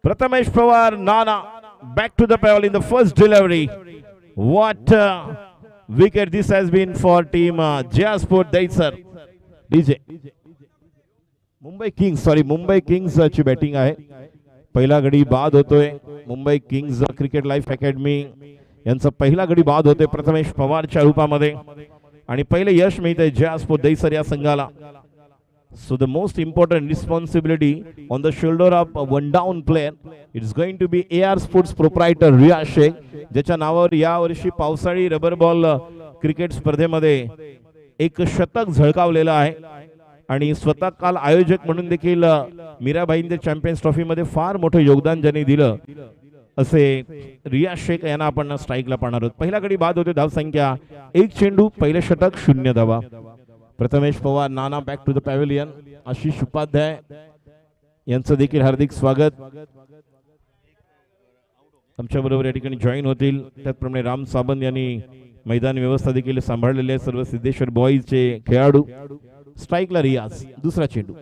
Prathamesh Pawar, Nana, back to the pavil in the first delivery. What wicket this has been for team Jasport Daisar. DJ. Mumbai Kings ची batting आहे. पहिला गडी बाद होतोय. Mumbai Kings Cricket Life academy यांचा पहिला गडी बाद होतोय प्रथमेश पवारच्या रूपामध्ये आणि पहिले यश मिळतंय जास्पोर्ट दैसर या संघाला. So the most important responsibility on the shoulder of a one down player, it's going to be AR Sports proprietor Riya Shaikh, ज्याच्या नावावर या वर्षी पावसाळी रबर बॉल क्रिकेट स्पर्धेमध्ये एक शतक झळकावलेलं आहे आणि स्वतः काल आयोजक म्हणून देखील मीराबाईंच्या चॅम्पियन्स ट्रॉफी मध्ये फार मोठं योगदान ज्यांनी दिलं असे रिया शेख यांना आपण स्ट्राईकला पाहणार आहोत. पहिला गडी बाद होते. धावसंख्या 1 चेंडू, पहिले षटक 0 धावा. Prathamesh Pawar, Nana back to the pavilion. Ashish Upadhyay यांचं देखील हार्दिक स्वागत. आमच्या बरोबर या ठिकाणी जॉईन होतील. त्याचप्रमाणे राम साबंत यांनी मैदान व्यवस्था देखील सांभाळलेली आहे. सर्व सिद्धेश्वर बॉईजचे खेळाडू. स्ट्राईकला रियाज. दुसरा चेंडू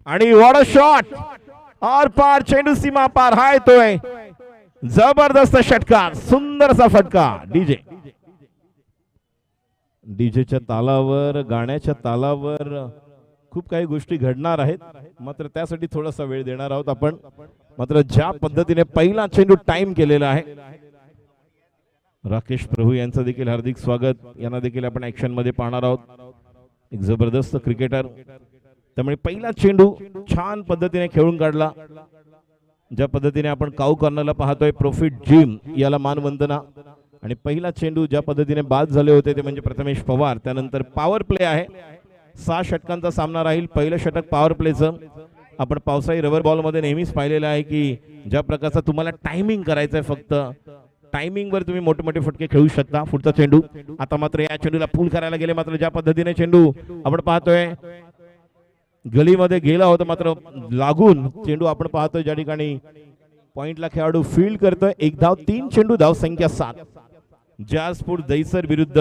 आणि व्हॉट अ शॉट. आर पार चेंडू सीमा पार. हा येतोय जबरदस्त षटकार, सुंदरसा फटका. डीजेच्या तालावर, गाण्याच्या तालावर खूप काही गोष्टी घडणार आहेत, मात्र त्यासाठी थोडासा वेळ देणार आहोत आपण. मात्र ज्या पद्धतीने पहिला चेंडू टाइम केलेला आहे. राकेश प्रभू यांचं देखील हार्दिक स्वागत. यांना देखील आपण ऍक्शन मध्ये पाहणार आहोत. एक जबरदस्त क्रिकेटर. त्यामुळे पहिला चेंडू छान पद्धतीने खेळून काढला. ज्या पद्धतीने आपण काऊ कॉर्नरला पाहतोय प्रॉफिट जिम याला मानवंदना. आणि पहिला चेंडू ज्या पद्धतीने बाद झाले होते ते म्हणजे प्रथमेश पवार. त्यानंतर पॉवर प्ले आहे. 6 षटकांचा सामना राहील. पहिलं षटक पॉवर प्लेचं. आपण पावसाळी रबर बॉल मध्ये नेहमीच पाहिलेलं आहे की ज्या प्रकारचा तुम्हाला टायमिंग करायचं आहे, फक्त टायमिंग वर तुम्ही मोठे मोठे फटके खेळू शकता. पुढचा चेंडू. आता मात्र या चेंडूला पूल करायला गेले, मात्र ज्या पद्धतीने चेंडू आपण पाहतोय गलीमध्ये गेला होता, मात्र लागून चेंडू आपण पाहतोय ज्या ठिकाणी पॉइंटला खेळाडू फील्ड करतोय. 1 धाव, 3 चेंडू, धाव संख्या 7. जास्पोर्ट दैसर विरुद्ध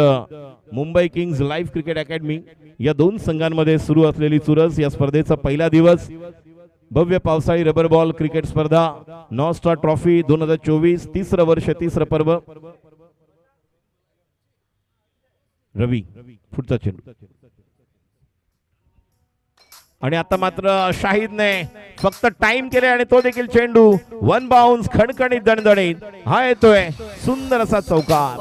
Mumbai Kings live cricket academy या दोन संघांमध्ये सुरू असलेली चुरस. या स्पर्धेचा पहिला दिवस. भव्य पावसाळी रबर बॉल क्रिकेट स्पर्धा नॉस्टा ट्रॉफी 2024. 3रं वर्ष, 3रं पर्व. रवी पुढचा चेंडू आणि आता मात्र शाहिदने फक्त टाइम केले आणि तो देखील चेंडू वन बाउन्स, खणखणीत, दणदणीत. हा येतोय सुंदर असा चौकार.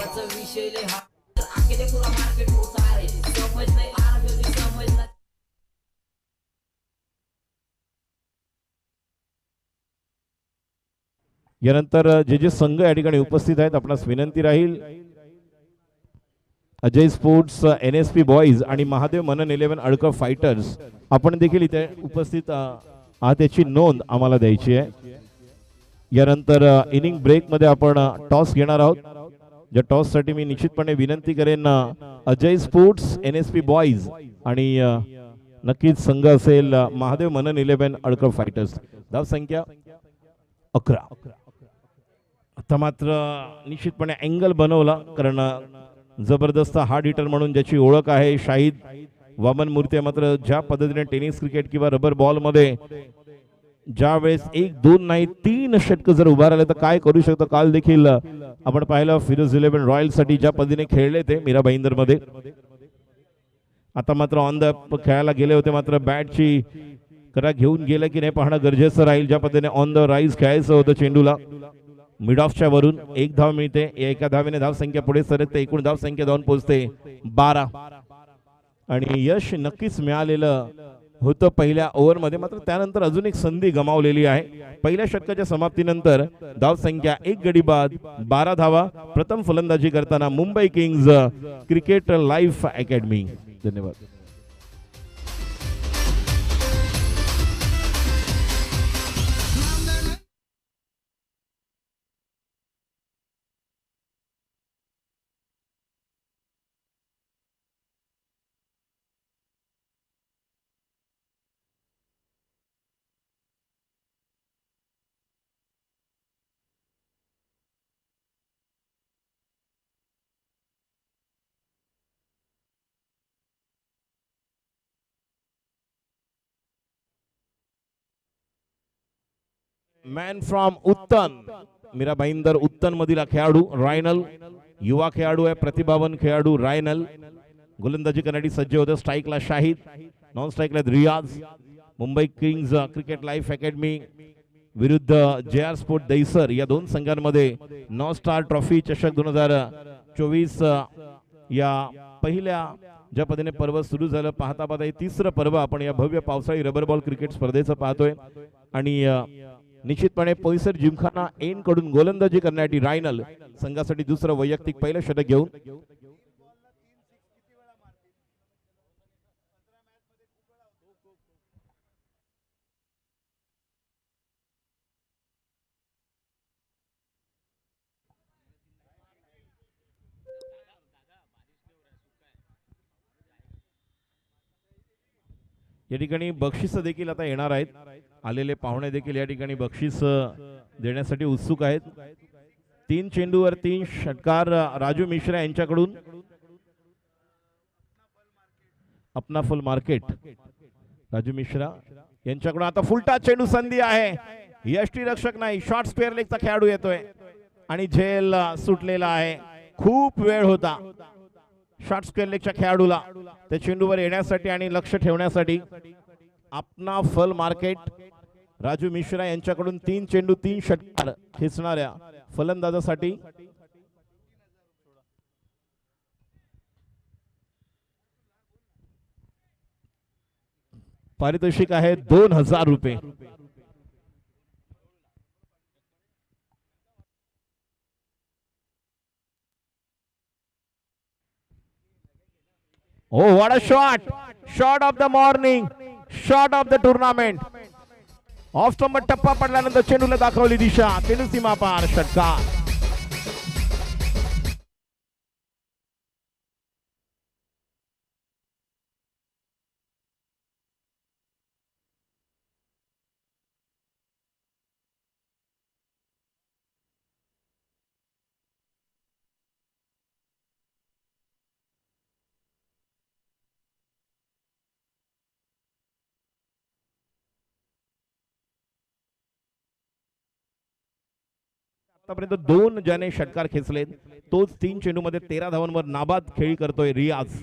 यानंतर जे संघ या ठिकाणी उपस्थित आहेत आपणास विनंती राहील, अजय स्पोर्ट्स, NSP बॉईज आणि महादेव मनन 11 अडकळ फायटर्स आपण देखील इथे उपस्थित आहात, त्याची नोंद आम्हाला द्यायची आहे. यानंतर इनिंग ब्रेक मध्ये आपण टॉस घेणार आहोत. ज्या टॉस साठी मी निश्चितपणे विनंती करेन अजय स्पोर्ट्स, NSP बॉईज आणि नक्कीच संघ असेल महादेव मनन 11 अडकळ फायटर्स. धाव संख्या 11. आता मात्र निश्चितपणे अँगल बनवला, कारण जबरदस्त हार्ड हिटर म्हणून ज्याची ओळख आहे शाहिद वामन मूर्ती. मात्र ज्या पद्धतीने टेनिस क्रिकेट किंवा रबर बॉल मध्ये ज्या वेळेस 1, 2 नाही 3 षटक जर उभारले तर काय करू शकतो. काल देखील आपण पाहिलं फिरोज 11 रॉयल साठी ज्या पद्धतीने खेळले ते मीरा भाईंदर मध्ये. आता मात्र ऑन द खेळायला गेले होते, मात्र बॅटची करा घेऊन गेलं की नाही पाहणं गरजेचं राहील. ज्या पद्धतीने ऑन द राईज खेळायचं होतं चेंडूला. मिड ऑफच्या वरून 1 धाव मिळते. एका धावेने धाव संख्या पुढे सरकते. एकूण धाव संख्या जाऊन पोहोचते 12. आणि यश नक्कीच मिळालेलं होतं पहिल्या ओव्हरमध्ये, मात्र त्यानंतर अजून एक संधी गमावलेली आहे. पहिल्या षटकाच्या समाप्तीनंतर धाव संख्या 1 गडी बाद, 12 धावा. प्रथम फलंदाजी करताना Mumbai kings cricket live academy. धन्यवाद. मॅन फ्रॉम उत्तन, मीरा भाईंदर उत्तन मधील खेळाडू रायनल, युवा खेळाडू आहे, प्रतिभावान खेळाडू रायनल. गोलंदाजी करण्यासाठी सज्ज होतं. स्ट्राईकला शाहिद, नॉन स्ट्राईकला रियाज. Mumbai kings cricket Life academy विरुद्ध JR स्पोर्ट दहिसर या दोन संघांमध्ये नॉ स्टार ट्रॉफी चषक 2024 या पहिल्या ज्या पद्धतीने पर्व सुरू झालं, पाहता पाहता हे तिसरं पर्व आपण या भव्य पावसाळी रबर बॉल क्रिकेट स्पर्धेचं पाहतोय. आणि निश्चितपणे पोईसर जिमखाना एन कडून गोलंदाजी करण्यासाठी रायनल संघासाठी दुसरं वैयक्तिक पहिलं षटक घेऊन या ठिकाणी बक्षीस देखील आता येणार आहेत. आलेले पाहुणे देखील या ठिकाणी बक्षीस देण्यासाठी उत्सुक आहेत. 3 चेंडूवर 3 षटकार राजू मिश्रा यांच्याकडून. अपना फुल मार्केट राजू मिश्रा यांच्याकडून आता फुलटा चेंडू संधी आहे. यष्टी रक्षक नाही, शॉर्ट स्पेअर लेगचा खेळाडू येतोय आणि झेल सुटलेला आहे. खूप वेळ होता शॉर्ट स्क्वेअर लेगच्या खेळाडूला त्या चेंडूवर येण्यासाठी आणि लक्ष ठेवण्यासाठी. अपना फल मार्केट राजू मिश्रा यांच्याकडून 3 चेंडू 3 षटकार खेचणाऱ्या फलंदाजासाठी पारितोषिक आहे 2000 रुपये. Oh, what a shot! Shot of the morning, shot of the tournament. Off stump टप्पा पडल्यानंतर चेंडूला दाखवली दिशा, चेंडू सीमा पार, षटकार. आतापर्यंत 2 ज्याने षटकार खेचलेत तोच 3 चेंडू मध्ये 13 धावांवर नाबाद खेळी करतोय रियाज.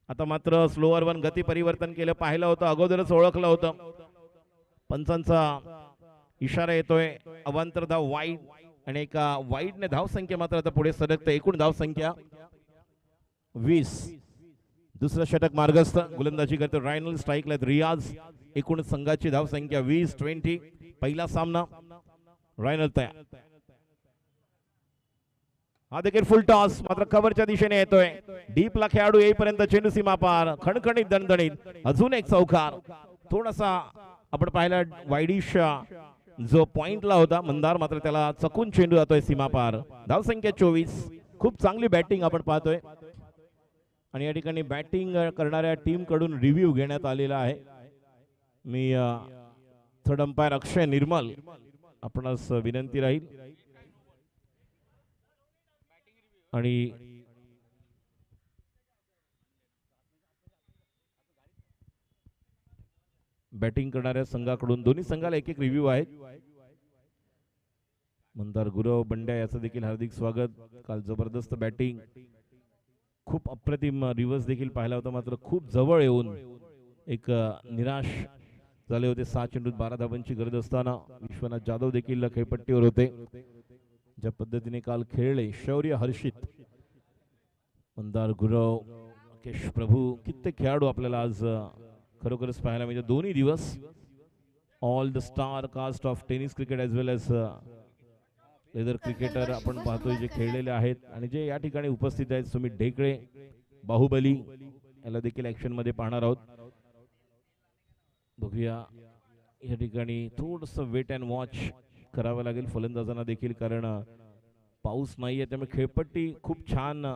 आता मात्र स्लोअर वन गती परिवर्तन केलं, पाहिलं होतं, अगोदरच ओळखलं होतं. पंचांचा इशारा येतोय, अवांतर धाव वाईड आणि एका वाईडने धाव संख्या मात्र आता पुढे सरकते. एकूण धाव संख्या 20. दुसरं षटक मार्गस्थ, गोलंदाजी करतो रायनल, स्ट्राईकला रियाज. एकूण संघाची धाव संख्या 20-20. पहिला सामना रायनल तयार. हा देखील फुल टॉस मात्र कव्हरच्या दिशेने येतोय. डीपला खेळाडू येईपर्यंत चेंडू सीमा पार, खणखणीत दणदणीत. अजून एक चौकार, थोडासा आपण पाहिला वाईडिश जो पॉइंटला होता मंदार, मात्र त्याला चकून चेंडू जातोय सीमा पार. धाव संख्या 24. खूप चांगली बॅटिंग आपण पाहतोय आणि या ठिकाणी बॅटिंग करणाऱ्या टीम कडून रिव्ह्यू घेण्यात आलेला आहे. मी थर्ड अंपायर अक्षय निर्मल आपणास विनंती राहील आणि बॅटिंग करणाऱ्या संघाकडून दोन्ही संघाला एक रिव्ह्यू आहेत. मंदार गुरव बंड्या याचं देखील हार्दिक स्वागत. काल जबरदस्त बॅटिंग, खूप अप्रतिम रिव्हर्स देखील पाहिला होता, मात्र खूप जवळ येऊन एक निराश झाले होते. 6 चेंडूत 12 धावांची गरज असताना विश्वनाथ जाधव देखील खेळपट्टीवर होते. ज्या पद्धतीने काल खेळले शौर्य हर्षित, मंदार गुरव, केश प्रभू, कित्येक खेळाडू आपल्याला आज खरोखरच पाहायला म्हणजे दोन्ही दिवस all the star cast of tennis cricket as well as leather cricketer आपण पाहतोय जे खेळलेले आहेत आणि जे या ठिकाणी उपस्थित आहेत. सुमित ढेकळे, बाहुबली याला देखील ऍक्शन मध्ये पाहणार आहोत. बघूया या ठिकाणी थोडस वेट अँड वॉच करावं लागेल फलंदाजांना देखील, कारण पाऊस नाहीये त्यामुळे खेळपट्टी खूप छान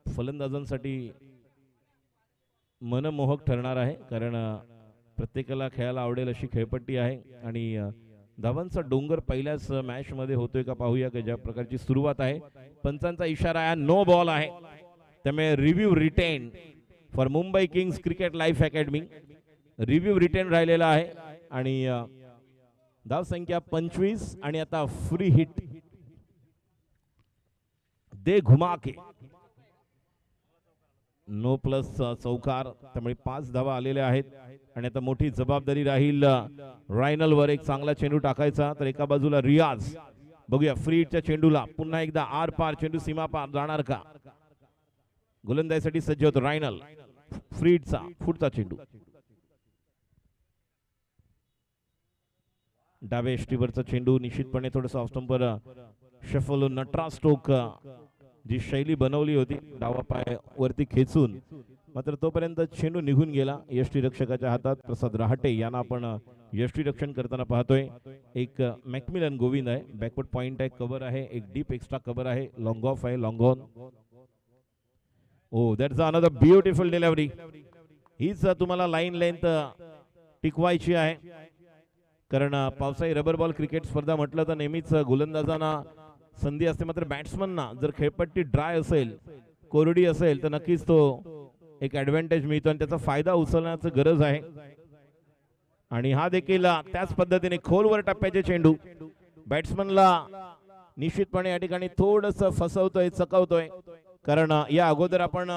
फलंदाजांसाठी मनमोहक ठरणार आहे, कारण प्रत्येकाला खेळायला आवडेल अशी खेळपट्टी आहे. आणि धावांचा डोंगर पहिल्याच मॅच मध्ये होतोय का पाहूया की ज्या प्रकारची सुरुवात आहे. पंचांचा इशारा आहे, नो बॉल आहे, त्यामुळे review retain for Mumbai Kings Cricket Life Academy. Review retain राहिलेला आहे आणि धाव संख्या 25 आणि आता फ्री हिट दे घुमा के नो प्लस चौकार, त्यामुळे 5 धावा आलेल्या आहेत आणि आता मोठी जबाबदारी राहील रायनल वर एक चांगला चेंडू टाकायचा. तर एका बाजूला रियाज, बघूया फ्री हिटच्या चेंडूला पुन्हा एकदा आर पार चेंडू सीमा पार जाणार का. गोलंदाजीसाठी सज्ज होतो रायनल. फ्री हिटचा पुढचा चेंडू डाव्या एष्टीवरचा चेंडू निश्चितपणे थोडंसं ऑफ स्टंपर शफल नटराज स्ट्रोक जी शैली बनवली होती डावा पाय वरती खेचून, मात्र तोपर्यंत चेंडू निघून गेला यष्टीरक्षकाच्या हातात. प्रसाद रहाटे यांना आपण यष्टीरक्षण करताना पाहतोय. एक मॅकमिलन गोविंद आहे, बॅकवर्ड पॉइंट आहे, कव्हर आहे, एक डीप एक्स्ट्रा कव्हर आहे, लॉंग ऑफ आहे, long on. O that's another beautiful delivery. हीच तुम्हाला लाईन लेंथ टिकवायची आहे, कारण पावसाळी रबर बॉल क्रिकेट स्पर्धा म्हटलं तर नेहमीच गोलंदाजांना संधी असते, मात्र बॅट्समनना जर खेळपट्टी ड्राय असेल, कोरडी असेल तर नक्कीच तो एक ऍडव्हान्टेज मिळतो आणि त्याचा फायदा उचलण्याची गरज आहे. आणि हा देखील त्याच पद्धतीने खोलवर टप्प्याचे चेंडू बॅट्समनला निश्चितपणे या ठिकाणी थोडस फसवतोय, चकवतोय, कारण या अगोदर आपण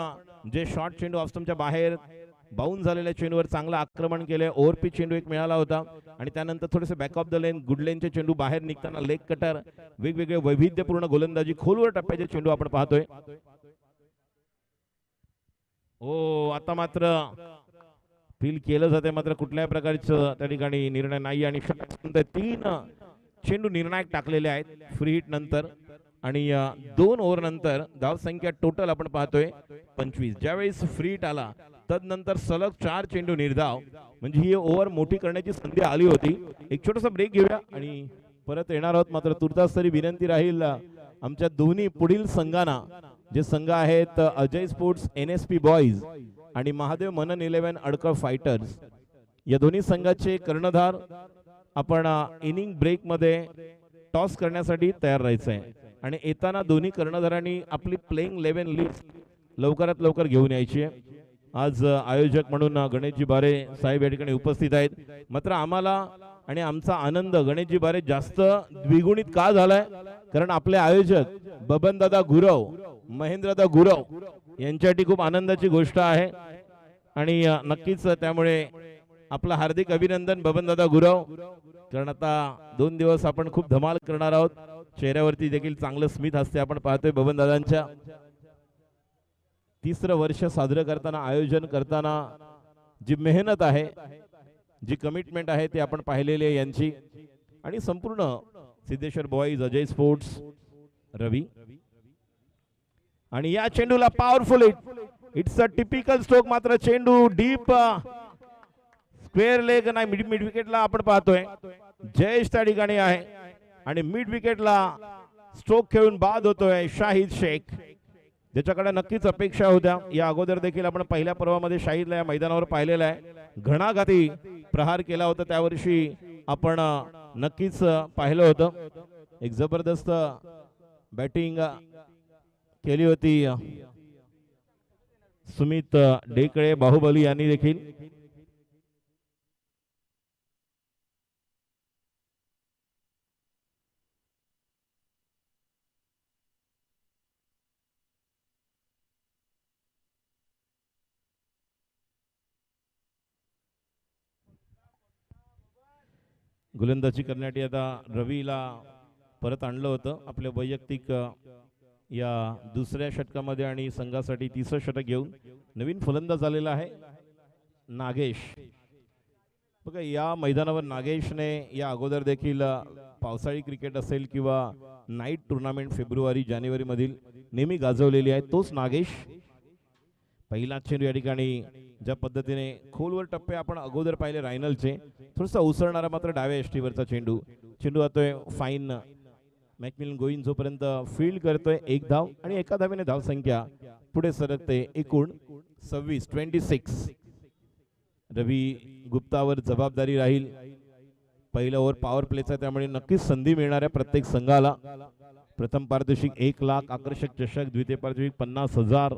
जे शॉर्ट चेंडू ऑफस्टंपच्या बाहेर बाउन्स झालेल्या चेंडूवर चांगलं आक्रमण केले. ओव्हरपिच चेंडू एक मिळाला होता आणि त्यानंतर थोडेसे back of the length good लेनचे चेंडू बाहेर निघताना लेग कटर, वेगवेगळे वैविध्यपूर्ण गोलंदाजी, खोलवर टप्प्याचे चेंडू आपण पाहतोय. ओ आता मात्र फील केलं जाते, मात्र कुठल्याही प्रकारचं त्या ठिकाणी निर्णय नाही आणि 3 चेंडू निर्णायक टाकलेले आहेत फ्री हिट नंतर. आणि 2 ओव्हर नंतर धाव संख्या टोटल आपण पाहतोय 25. ज्यावेळेस फ्री हिट आला तदनंतर सलग 4 चेंडू निर्धाव, म्हणजे ही ओव्हर मोठी करण्याची संधी आली होती. एक छोटासा ब्रेक घेऊया आणि परत येणार आहोत. मात्र तुर्तास तरी विनंती राहील आमच्या दोन्ही पुढील संघांना, जे संघ आहेत अजय स्पोर्ट्स NSP बॉईज आणि महादेव मनन 11 अडकळ फायटर्स, या दोन्ही संघाचे कर्णधार आपण इनिंग ब्रेक मध्ये टॉस करण्यासाठी तयार राहायचं आहे आणि येताना दोन्ही कर्णधारांनी आपली प्लेइंग 11 लिस्ट लवकरात लवकर घेऊन यायची आहे. आज आयोजक म्हणून गणेशजी बारे साहेब या ठिकाणी उपस्थित आहेत, मात्र आम्हाला आणि आमचा आनंद गणेशजी बारे जास्त द्विगुणित का झालाय, कारण आपले आयोजक बबनदादा गुरव, महेंद्रदा गुरव यांच्यासाठी खूप आनंदाची गोष्ट आहे आणि नक्कीच त्यामुळे आपलं हार्दिक अभिनंदन बबनदादा गुरव, कारण आता 2 दिवस आपण खूप धमाल करणार आहोत. चेहऱ्यावरती देखील चांगलं स्मित हास्य आपण पाहतोय बबनदादांच्या. 3रं वर्ष साजरं करताना, आयोजन करताना जी मेहनत आहे, जी कमिटमेंट आहे ते आपण पाहिलेली आहे यांची. आणि संपूर्ण सिद्धेश्वर बॉईज, अजय स्पोर्ट्स, रवी. आणि या चेंडूला powerful hit, it's a typical stroke, मात्र चेंडू डीप स्क्वेअर लेग नाही, मिड विकेटला आपण पाहतोय जयेश त्या ठिकाणी आहे आणि मिड विकेटला स्ट्रोक खेळून बाद होतोय शाहिद शेख, ज्याच्याकडे नक्कीच अपेक्षा होत्या. या अगोदर देखील आपण पहिल्या पर्वामध्ये शाहिदला या मैदानावर पाहिलेला आहे, घणाघाती प्रहार केला होता त्यावर्षी आपण नक्कीच पाहिलं होतं. एक जबरदस्त बॅटिंग केली होती सुमित डेकळे बाहुबली यांनी देखील. गोलंदाजी करण्यासाठी आता रवीला परत आणलं होतं आपल्या वैयक्तिक या 2ऱ्या षटकामध्ये आणि संघासाठी 3रं षटक घेऊन नवीन फलंदाज आलेला आहे नागेश. बघा या मैदानावर नागेशने या अगोदर देखील पावसाळी क्रिकेट असेल किंवा नाईट टुर्नामेंट फेब्रुवारी जानेवारी मधील नेहमी गाजवलेली आहे. तोच नागेश. पहिला चेंडू या ठिकाणी ज्या पद्धतीने खोलवर टप्पे आपण अगोदर पाहिले रायनलचे, थोडासा उसळणारा मात्र डाव्या एष्टीवरचा चेंडू जातोय फाईन. मॅकमिलन गोविंद जोपर्यंत फील्ड करतोय 1 धाव आणि एका धावेने धाव संख्या पुढे सरकते एकूण 26. रवी गुप्तावर जबाबदारी राहील. पहिला ओव्हर पॉवर प्लेचा, त्यामुळे नक्कीच संधी मिळणार आहे प्रत्येक संघाला. प्रथम पारितोषिक 1 लाख, आकर्षक चषक, द्वितीय पारितोषिक 50,000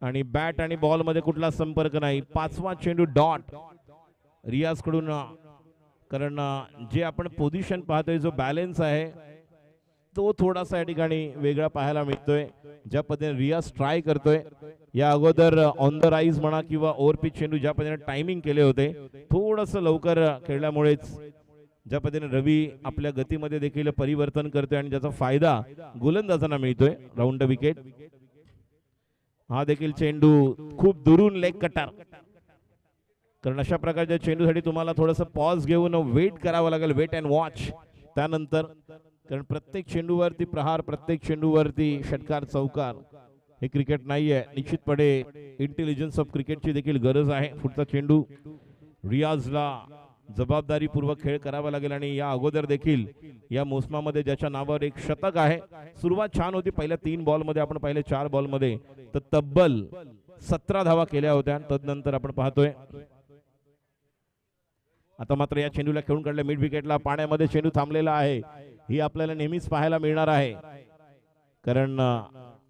आणि बॅट आणि बॉल मध्ये कुठला संपर्क नाही. 5वा चेंडू डॉट रियाज कडून, कारण जे आपण पोझिशन पाहतोय जो बॅलन्स आहे तो थोडासा या ठिकाणी वेगळा पाहायला मिळतोय. ज्या पद्धतीने रियाज ट्राय करतोय, या अगोदर ऑन द राईज म्हणा किंवा ओव्हर पिच चेंडू ज्या पद्धतीने टायमिंग केले होते, थोडंसं लवकर खेळल्यामुळेच ज्या पद्धतीने रवी आपल्या गतीमध्ये देखील परिवर्तन करतोय आणि ज्याचा फायदा गोलंदाजांना मिळतोय. Round the wicket. हा देखील चेंडू खूप दुरून लेग कटार, कारण अशा प्रकारच्या चेंडूसाठी तुम्हाला थोडंसं पॉज घेऊन वेट करावं लागेल, वेट अँड वॉच. त्यानंतर कारण प्रत्येक चेंडूवरती प्रहार, प्रत्येक चेंडूवरती षटकार चौकार हे क्रिकेट नाहीये. निश्चितपणे इंटेलिजन्स ऑफ क्रिकेटची देखील गरज आहे. पुढचा चेंडू रियाजला जबाबदारीपूर्वक खेळ करावा लागेल आणि या अगोदर देखील या मोसमामध्ये ज्याच्या नावावर एक शतक आहे. सुरुवात छान होती. पहिल्या 3 बॉलमध्ये आपण पाहिले, 4 बॉलमध्ये तर तब्बल 17 धावा केल्या होत्या. तदनंतर आपण पाहतोय आता मात्र या चेंडूला खेळून काढलं मिड विकेटला. पाण्यामध्ये चेंडू थांबलेला आहे. ही आपल्याला नेहमीच पाहायला मिळणार आहे, कारण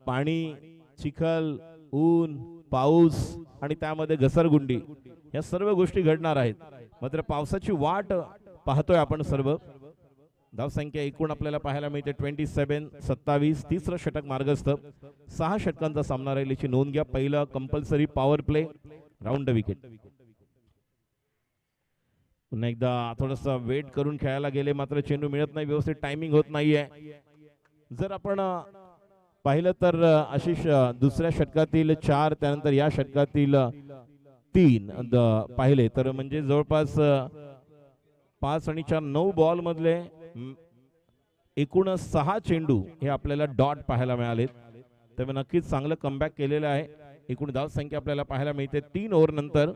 पाणी, चिखल, ऊन, पाऊस आणि त्यामध्ये घसरगुंडी या सर्व गोष्टी घडणार आहेत. मात्र पावसाची वाट पाहतोय आपण सर्व. धावसंख्या एकूण आपल्याला पाहायला मिळते 27, 27. तिसरं षटक मार्गस्थ. 6 षटकांचा सामना राहिल्याची नोंद घ्या. पहिला compulsory power play. Round the wicket. पुन्हा एकदा थोडस वेट करून खेळायला गेले, मात्र चेंडू मिळत नाही, व्यवस्थित टायमिंग होत नाहीये. जर आपण पाहिलं तर आशिष दुसऱ्या षटकातील 4, त्यानंतर या षटकातील 3 पाहिले तर म्हणजे जवळपास 5 आणि 4 9 बॉल मधले एकूण 6 चेंडू हे आपल्याला डॉट पाहायला मिळालेत. त्यामुळे नक्कीच चांगलं कमबॅक केलेलं आहे. एकूण धाव संख्या आपल्याला पाहायला मिळते 3 ओव्हर नंतर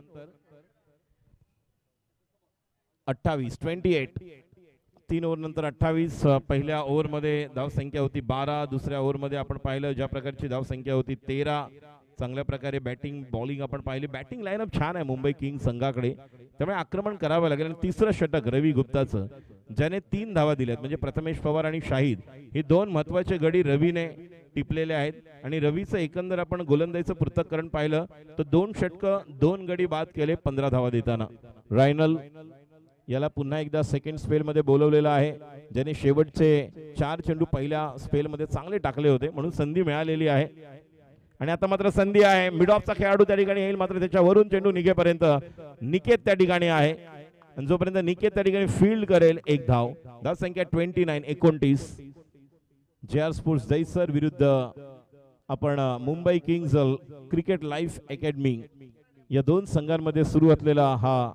28, 3 ओव्हर नंतर 28. पहिल्या ओव्हर मध्ये धाव संख्या होती 12. दुसऱ्या ओव्हर मध्ये आपण पाहिलं ज्या प्रकारची धाव संख्या होती 13. चांगल्या प्रकारे बॅटिंग बॉलिंग आपण पाहिली. बॅटिंग लाईनअप छान आहे मुंबई किंग्स संघाकडे, त्यामुळे आक्रमण करावं लागेल. आणि तिसरं षटक रवी गुप्ताचं, ज्याने 3 धावा दिल्यात, म्हणजे प्रथमेश पवार आणि शाहिद हे 2 महत्वाचे गडी रवीने टिपलेले आहेत. आणि रवीचं एकंदर आपण गोलंदाजीचं पृथक्करण पाहिलं तर 2 षटकं 2 गडी बाद केले 15 धावा देताना. रायनल याला पुन्हा एकदा सेकंड स्पेल मध्ये बोलवलेलं आहे, ज्याने शेवटचे 4 चेंडू पहिल्या स्पेल मध्ये चांगले टाकले होते, म्हणून संधी मिळालेली आहे. आणि आता मात्र संधी आहे. मिड ऑफचा खेळाडू त्या ठिकाणी येईल, मात्र त्याच्यावरून चेंडू निघेपर्यंत निकेत त्या ठिकाणी आहे. आणि जोपर्यंत निकेत त्या ठिकाणी फील्ड करेल 1 धाव. धाव संख्या 29. JR स्पोर्ट्स जैसर विरुद्ध आपण Mumbai Kings Cricket Life academy या 2 संघांमध्ये सुरू असलेला हा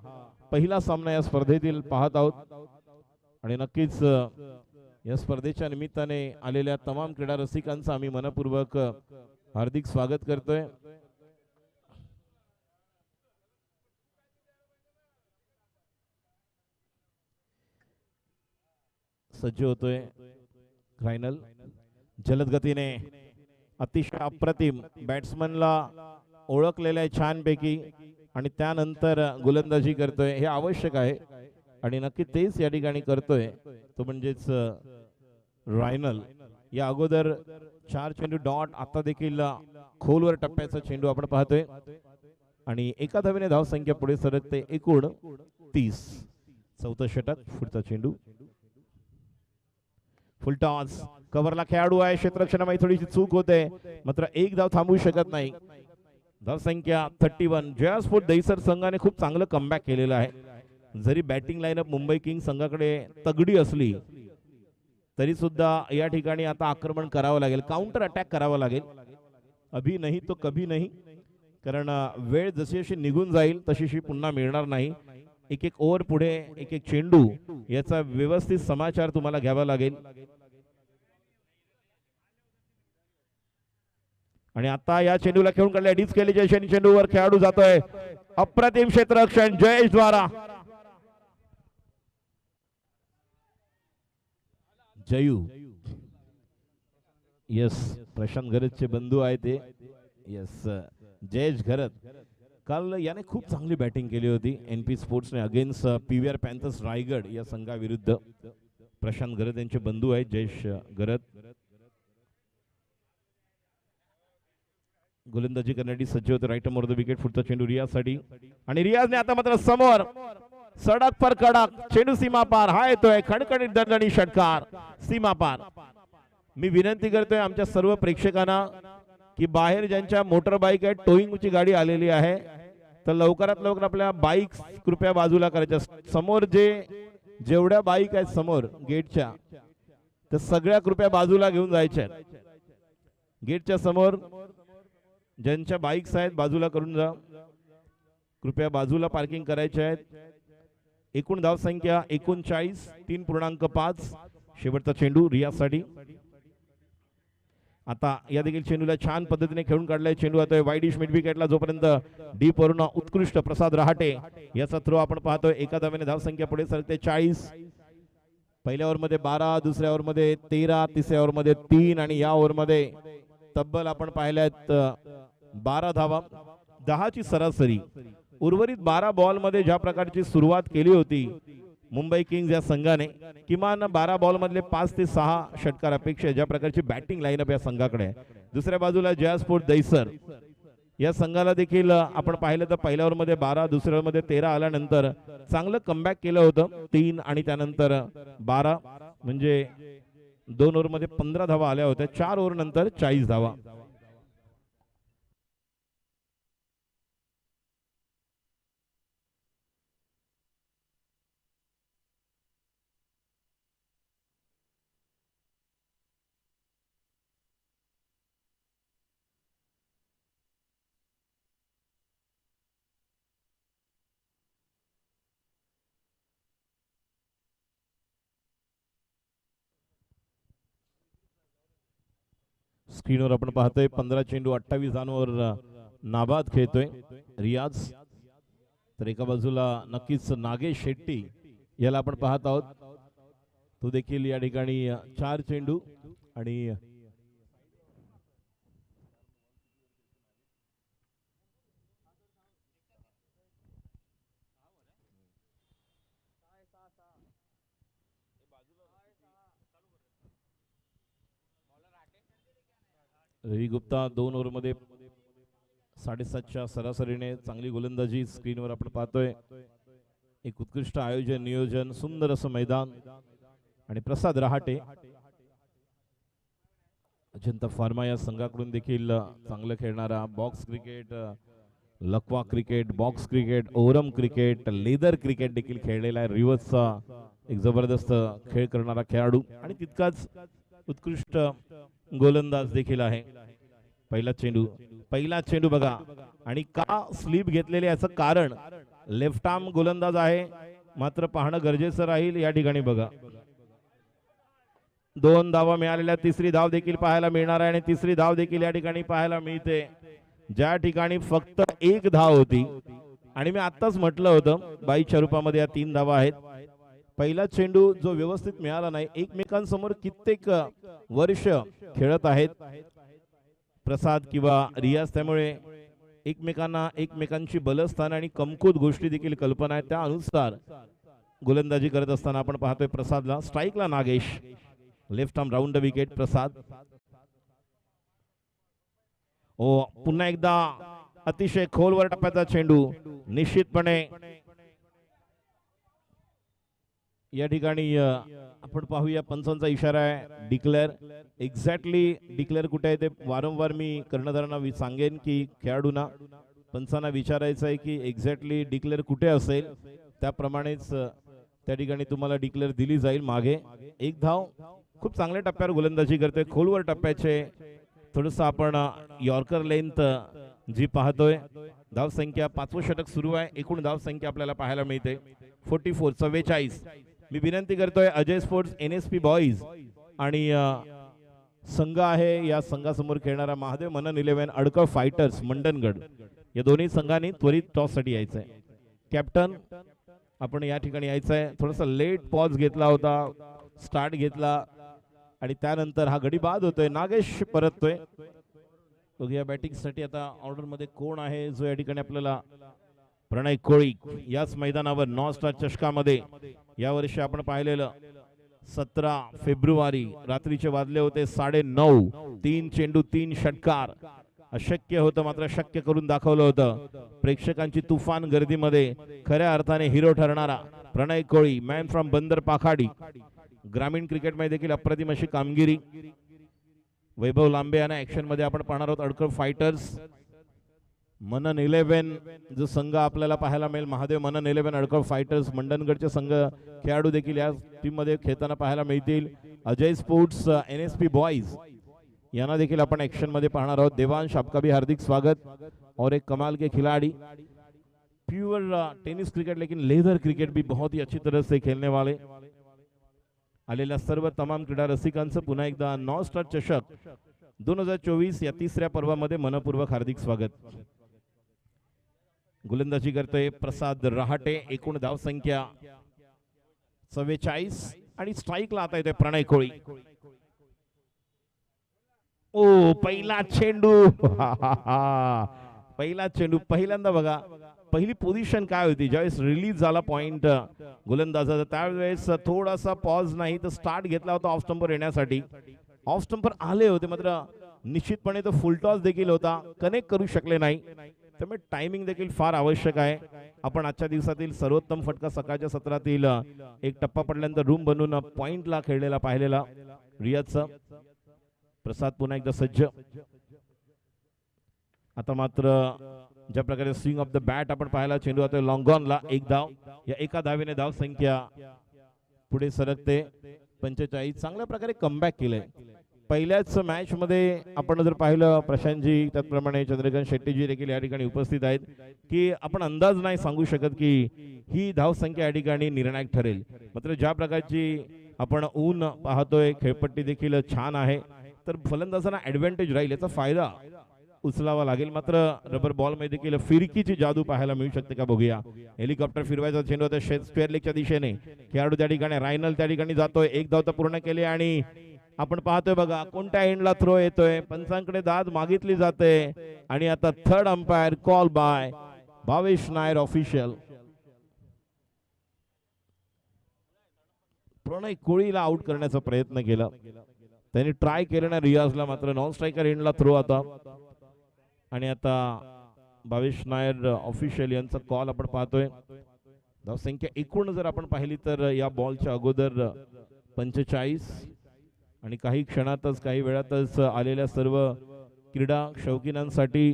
पहिला सामना या स्पर्धेतील पाहत आहोत. आणि नक्कीच या स्पर्धेच्या निमित्ताने आलेल्या तमाम क्रीडा रसिकांचं आम्ही मनपूर्वक हार्दिक स्वागत करतोय. सज्ज होतोय रायनल. जलद गतीने अतिशय अप्रतिम बॅट्समनला ओळखलेला आहे छानपैकी, आणि त्यानंतर गोलंदाजी करतोय, हे आवश्यक आहे. आणि नक्की तेच या ठिकाणी करतोय तो म्हणजेच रायनल. या अगोदर 4 चेंडू डॉट, आता देखील खोलवर टप्प्याचा चेंडू आपण पाहतोय. आणि एका धावेने धाव संख्या पुढे सरकते एकूण 30. चौथं षटक. पुढचा चेंडू फुलटॉस. कव्हरला खेळाडू आहे, क्षेत्ररक्षणामध्ये थोडीशी चूक होते, मात्र 1 धाव थांबवू शकत नाही. धाव संख्या 31. JR स्पोर्ट्स दहिसर संघाने खूप चांगलं कमबॅक केलेलं आहे. जरी बॅटिंग लाईनअप मुंबई किंग्स संघाकडे तगडी असली तरी सुद्धा या ठिकाणी आता आक्रमण करावं लागेल, काउंटर अटॅक करावं लागेल. अभी नाही तो कभी नाही, कारण वेळ जशी जशी निघून जाईल तशी पुन्हा मिळणार नाही. एक ओव्हर पुढे एक चेंडू, याचा व्यवस्थित समाचार तुम्हाला घ्यावा लागेल. आणि आता या चेंडूला खेळून काढल्या डिच केली जयशनी, चेंडूवर खेळाडू जातोय. अप्रतिम क्षेत्ररक्षण जयेश द्वारा. जयू, यस, प्रशांत घरतचे बंधू आहे ते. यस, जयेश घरत. काल याने खूप चांगली बॅटिंग केली होती NP स्पोर्ट्सने अगेन्स्ट PVR पॅन्थर्स रायगड या संघाविरुद्ध. प्रशांत घरत यांचे बंधू आहेत जयेश घरत. गोलंदाजी करण्यासाठी सज्ज होते. Right off the wicket. पुढचा चेंडू रियाजसाठी, आणि रियाजने आता मात्र समोर सडक पर कडक, चेंडू सीमा पार, हा येतोय खणखणीत दणदणी षटकार सीमा पार. मी विनंती करतोय आमच्या सर्व प्रेक्षकांना की बाहेर ज्यांच्या मोटर बाईक आहे, टोईंगची गाडी आलेली आहे, तर लवकरात लवकर आपल्या बाईक कृपया बाजूला करायच्या. समोर जेवढ्या बाईक आहेत समोर गेटच्या, तर सगळ्या कृपया बाजूला घेऊन जायच्या. गेटच्या समोर ज्यांच्या बाईक्स आहेत बाजूला करून जा, कृपया बाजूला पार्किंग करायचे आहेत. एकूण धाव संख्या 39, 3.5. शेवटचा चेंडू रियासाठी. आता या देखील चेंडूला छान पद्धतीने खेळून काढलाय. चेंडू आता वाईडिश मिड विकेटला, जोपर्यंत डीप वरून उत्कृष्ट प्रसाद रहाटे याचा थ्रो आपण पाहतोय. एका धावेने धाव संख्या पुढे सरकते 40. पहिल्या ओव्हरमध्ये 12, दुसऱ्या ओव्हरमध्ये 13, तिसऱ्या ओव्हरमध्ये 3 आणि या ओव्हरमध्ये तब्बल आपण पाहिल्यात 12 धावा, 10 ची सरासरी. उर्वरित 12 बॉल मध्ये ज्या प्रकारची सुरुवात केली होती मुंबई किंग्ज या संघाने, किमान 12 बॉल मधले 5 ते 6 षटकार अपेक्षा ज्या प्रकारची बॅटिंग लाईनअप या संघाकडे. दुसऱ्या बाजूला जया स्पोर्ट दहिसर या संघाला देखील आपण पाहिलं तर पहिल्या ओव्हरमध्ये 12, दुसऱ्या ओव्हरमध्ये 13 आल्यानंतर चांगलं कमबॅक केलं होतं 3 आणि त्यानंतर 12, म्हणजे 2 ओव्हरमध्ये 15 धावा आल्या होत्या. 4 ओव्हर नंतर 40 धावा. स्क्रीनवर आपण पाहतोय 15 चेंडू 28 धावांवर नाबाद खेळतोय रियाज. तर एका बाजूला नक्कीच नागेश शेट्टी याला आपण पाहत आहोत. तो देखील या ठिकाणी 4 चेंडू आणि रवी गुप्ता 2 ओव्हरमध्ये 7.5च्या सरासरीने चांगली गोलंदाजी स्क्रीनवर आपण पाहतोय. एक उत्कृष्ट आयोजन, नियोजन, सुंदर असं मैदान आणि प्रसाद रहाटे अजंता फार्मा या संघाकडून देखील चांगलं खेळणारा बॉक्स क्रिकेट, लकवा क्रिकेट, बॉक्स क्रिकेट, ओरम क्रिकेट, लेदर क्रिकेट देखील खेळलेला आहे. रिव्हर्सचा एक जबरदस्त खेळ करणारा खेळाडू आणि तितकाच उत्कृष्ट गोलंदाज देखील आहे. पहिला चेंडू बघा आणि का स्लीप घेतलेले याचं कारण लेफ्ट आर्म गोलंदाज आहे, मात्र पाहणं गरजेचं राहील. या ठिकाणी बघा 2 धावा मिळालेल्या, तिसरी धाव देखील पाहायला मिळणार आहे आणि तिसरी धाव देखील या ठिकाणी पाहायला मिळते, ज्या ठिकाणी फक्त 1 धाव होती. आणि मी आत्ताच म्हटलं होतं 22च्या रूपामध्ये या 3 धावा आहेत. पहिला चेंडू जो व्यवस्थित मिळाला नाही, एकमेकांसमोर कित्येक वर्ष खेळत आहेत प्रसाद किंवा रियाज, त्यामुळे एकमेकांना एकमेकांची बलस्थान आणि कमकुवत गोष्टी देखील कल्पना आहेत. त्या अनुसार गोलंदाजी करत असताना आपण पाहतोय प्रसादला स्ट्राईकला Nagesh, left arm round the wicket Prasad. ओ पुन्हा एकदा अतिशय खोलवर टप्प्याचा चेंडू, निश्चितपणे या ठिकाणी आपण पाहूया पंचांचा इशारा आहे डिक्लेअर. एक्झॅक्टली डिक्लेअर कुठे आहे ते वारंवार मी कर्णधारांना सांगेन की खेळाडूंना पंचांना विचारायचं आहे की एक्झॅक्टली डिक्लेअर कुठे असेल, त्याप्रमाणेच त्या ठिकाणी तुम्हाला डिक्लेअर दिली जाईल. मागे 1 धाव, खूप चांगल्या टप्प्यावर गोलंदाजी करते, खोलवर टप्प्याचे थोडस आपण यॉर्कर लेंथ जी पाहतोय. धाव संख्या 5वं षटक सुरू आहे. एकूण धाव संख्या आपल्याला पाहायला मिळते 44. मी विनंती करतोय अजय स्पोर्ट्स NSP बॉईज आणि संघ आहे या संघासमोर खेळणारा महादेव मनन 11 अडकळ फायटर्स मंडनगड या दोन्ही संघांनी त्वरित टॉस साठी यायचंय. कॅप्टन आपण या ठिकाणी यायचंय. थोडासा लेट पॉज घेतला होता, स्टार्ट घेतला आणि त्यानंतर हा गडी बाद होतोय. नागेश परततोय. बघूया बॅटिंग साठी आता ऑर्डर मध्ये कोण आहे जो या ठिकाणी आपल्याला. प्रणय कोळी याच मैदानावर नॉन-स्टार चषकामध्ये यावर्षी आपण पाहिलेलं 17 फेब्रुवारी रात्रीचे वाजले होते 9:30. 3 चेंडू 3 षटकार अशक्य होतं मात्र शक्य करून दाखवलं होतं. प्रेक्षकांची तुफान गर्दीमध्ये खऱ्या अर्थाने हिरो ठरणारा प्रणय कोळी, मॅन फ्रॉम बंदर पाखाडी. ग्रामीण क्रिकेटमध्ये देखील अप्रतिम अशी कामगिरी. वैभव लांबे यांना ऍक्शन मध्ये आपण पाहणार आहोत. अडकळ फायटर्स, मनन 11 जो संघ आपल्याला पाहायला मिळेल. महादेव मनन 11 अडकळ फायटर्स मंडणगडचे संघ खेळाडू देखील या टीम मध्ये खेळताना पाहायला मिळतील. अजय स्पोर्ट्स NSP बॉयज यांना देखील आपण ऍक्शन मध्ये पाहणार आहोत. देवांश, आपका भी हार्दिक स्वागत. और एक कमाल के खिलाड़ी, प्योर टेनिस क्रिकेट लेकिन लेदर क्रिकेट भी बहुत ही अच्छी तरह से खेलने वाले. आलेल्या सर्व तमाम क्रीडा रसिकांचं पुन्हा एकदा नॉन स्टार चषक 2024 या तिसऱ्या पर्वामध्ये मनपूर्वक हार्दिक स्वागत. गोलंदाजी करतोय प्रसाद रहाटे. एकूण धाव संख्या 44 आणि स्ट्राईकला आता येतोय प्रणय कोळी. ओ पहिला चेंडू पहिला चेंडू पहिल्यांदा बघा पहिली पोझिशन काय होती ज्यावेळेस रिलीज झाला पॉइंट गोलंदाजाचा, त्यावेळेस थोडासा पॉज नाही तर स्टार्ट घेतला होता ऑफ स्टंपवर येण्यासाठी. ऑफ स्टंपवर आले होते मात्र निश्चितपणे तो फुल टॉस देखील होता, कनेक्ट करू शकले नाही. त्यामुळे टायमिंग देखील फार आवश्यक आहे. आपण आजच्या दिवसातील सर्वोत्तम फटका सकाळच्या सत्रातील एक टप्पा पडल्यानंतर रूम बनवून पॉइंटला खेळलेला पाहिलेला रियाजचा. प्रसाद पुन्हा एकदा सज्ज. आता मात्र ज्या प्रकारे स्विंग ऑफ द बॅट आपण पाहायला, चेंडू आता लॉंग ऑनला. एक धाव. या एका धावेने धाव संख्या पुढे सरकते 45. चांगल्या प्रकारे कमबॅक केलंय. पहिल्याच मॅच मध्ये आपण जर पाहिलं, प्रशांतजी त्याचप्रमाणे चंद्रकांत शेट्टीजी देखील या ठिकाणी उपस्थित आहेत, की आपण अंदाज नाही सांगू शकत की ही धाव संख्या या ठिकाणी निर्णायक ठरेल. मात्र ज्या प्रकारची आपण ऊन पाहतोय, खेळपट्टी देखील छान आहे, तर फलंदाजांना ऍडव्हान्टेज राहील, याचा फायदा उचलावा लागेल. मात्र रबर बॉल मध्ये देखील फिरकीची जादू पाहायला मिळू शकते का बघूया. हेलिकॉप्टर फिरवायचा चेंडू होता स्क्वेअर लेगच्या दिशेने. खेळाडू त्या ठिकाणी रायनल त्या ठिकाणी जातोय. एक धाव तर पूर्ण केली आणि आपण पाहतोय बघा कोणत्या एंडला थ्रो येतोय. पंचांकडे दाद मागितली जाते आणि आता third umpire call by Bhavesh Nair official. Pranay कोळीला आउट करण्याचा प्रयत्न केला, त्यांनी ट्राय केलं ना रियाजला, मात्र नॉन स्ट्रायकर एंडला थ्रो आता. आणि आता भावेश नायर ऑफिशियल यांचा कॉल आपण पाहतोय. धाव संख्या एकूण जर आपण पाहिली तर या बॉलच्या अगोदर 45 आणि काही क्षणातच काही वेळातच आलेल्या सर्व क्रीडा शौकीनांसाठी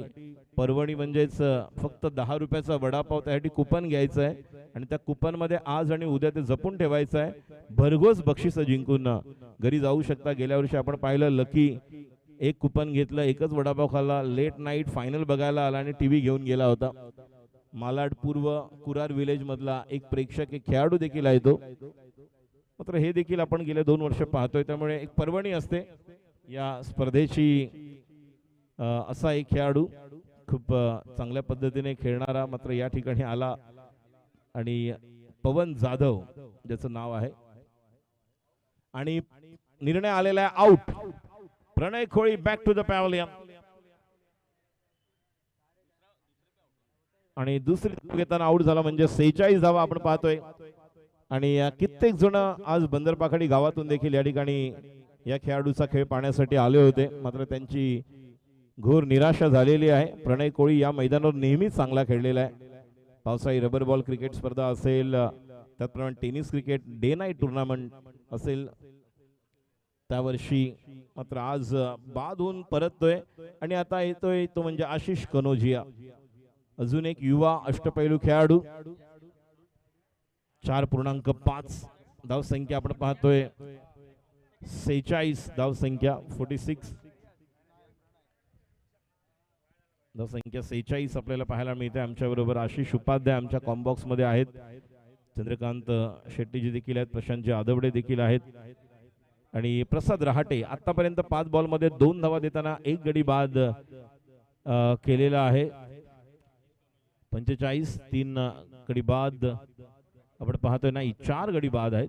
पर्वणी म्हणजेच फक्त 10 रुपयाचा वडापाव त्यासाठी कुपन घ्यायचं आहे आणि त्या कुपन मध्ये आज आणि उद्या ते जपून ठेवायचं आहे. भरघोस बक्षीस जिंकून घरी जाऊ शकता. गेल्या वर्षी आपण पाहिलं लकी एक कुपन घेतलं, एकच वडापाव खाल्ला, लेट नाईट फायनल बघायला आला आणि टीव्ही घेऊन गेला होता. मालाड पूर्व कुरार विलेज मधला एक प्रेक्षक, एक खेळाडू देखील आहे तो. मात्र हे देखील आपण गेले 2 वर्ष पाहतोय, त्यामुळे एक पर्वणी असते या स्पर्धेची. असा एक खेळाडू खूप चांगल्या पद्धतीने खेळणारा मात्र या ठिकाणी आला आणि पवन जाधव ज्याचं नाव आहे. आणि निर्णय आलेला आहे out. Pranay Koli back to the pavilion. आणि दुसरी धाव घेताना आउट झाला म्हणजे 46 धावा आपण पाहतोय. आणि कित्येक जण आज बंदरपाखाडी गावातून देखील या ठिकाणी या खेळाडूचा खेळ पाहण्यासाठी आले होते, मात्र त्यांची घोर निराशा झालेली आहे. प्रणय कोळी या मैदानावर नेहमीच चांगला खेळलेला आहे. पावसाळी रबर बॉल क्रिकेट स्पर्धा असेल, त्याचप्रमाणे tennis cricket day night tournament असेल त्यावर्षी, मात्र आज बाद होऊन परततोय. आणि आता येतोय तो म्हणजे आशिष कनोजिया, अजून एक युवा अष्टपैलू खेळाडू. 4.5 धाव संख्या आपण पाहतोय. 46 धाव संख्या 46 धाव संख्या 46 आपल्याला पाहायला मिळते. आमच्या बरोबर आशिष उपाध्याय आमच्या कॉम्बॉक्स मध्ये आहेत, चंद्रकांत शेट्टीजी देखील आहेत, प्रशांतजी आदवडे देखील आहेत आणि प्रसाद रहाटे आतापर्यंत 5 बॉल मध्ये 2 धावा देताना 1 गडी बाद केलेला आहे. 45 3 गडी बाद आपण पाहतोय, नाही 4 गडी बाद आहेत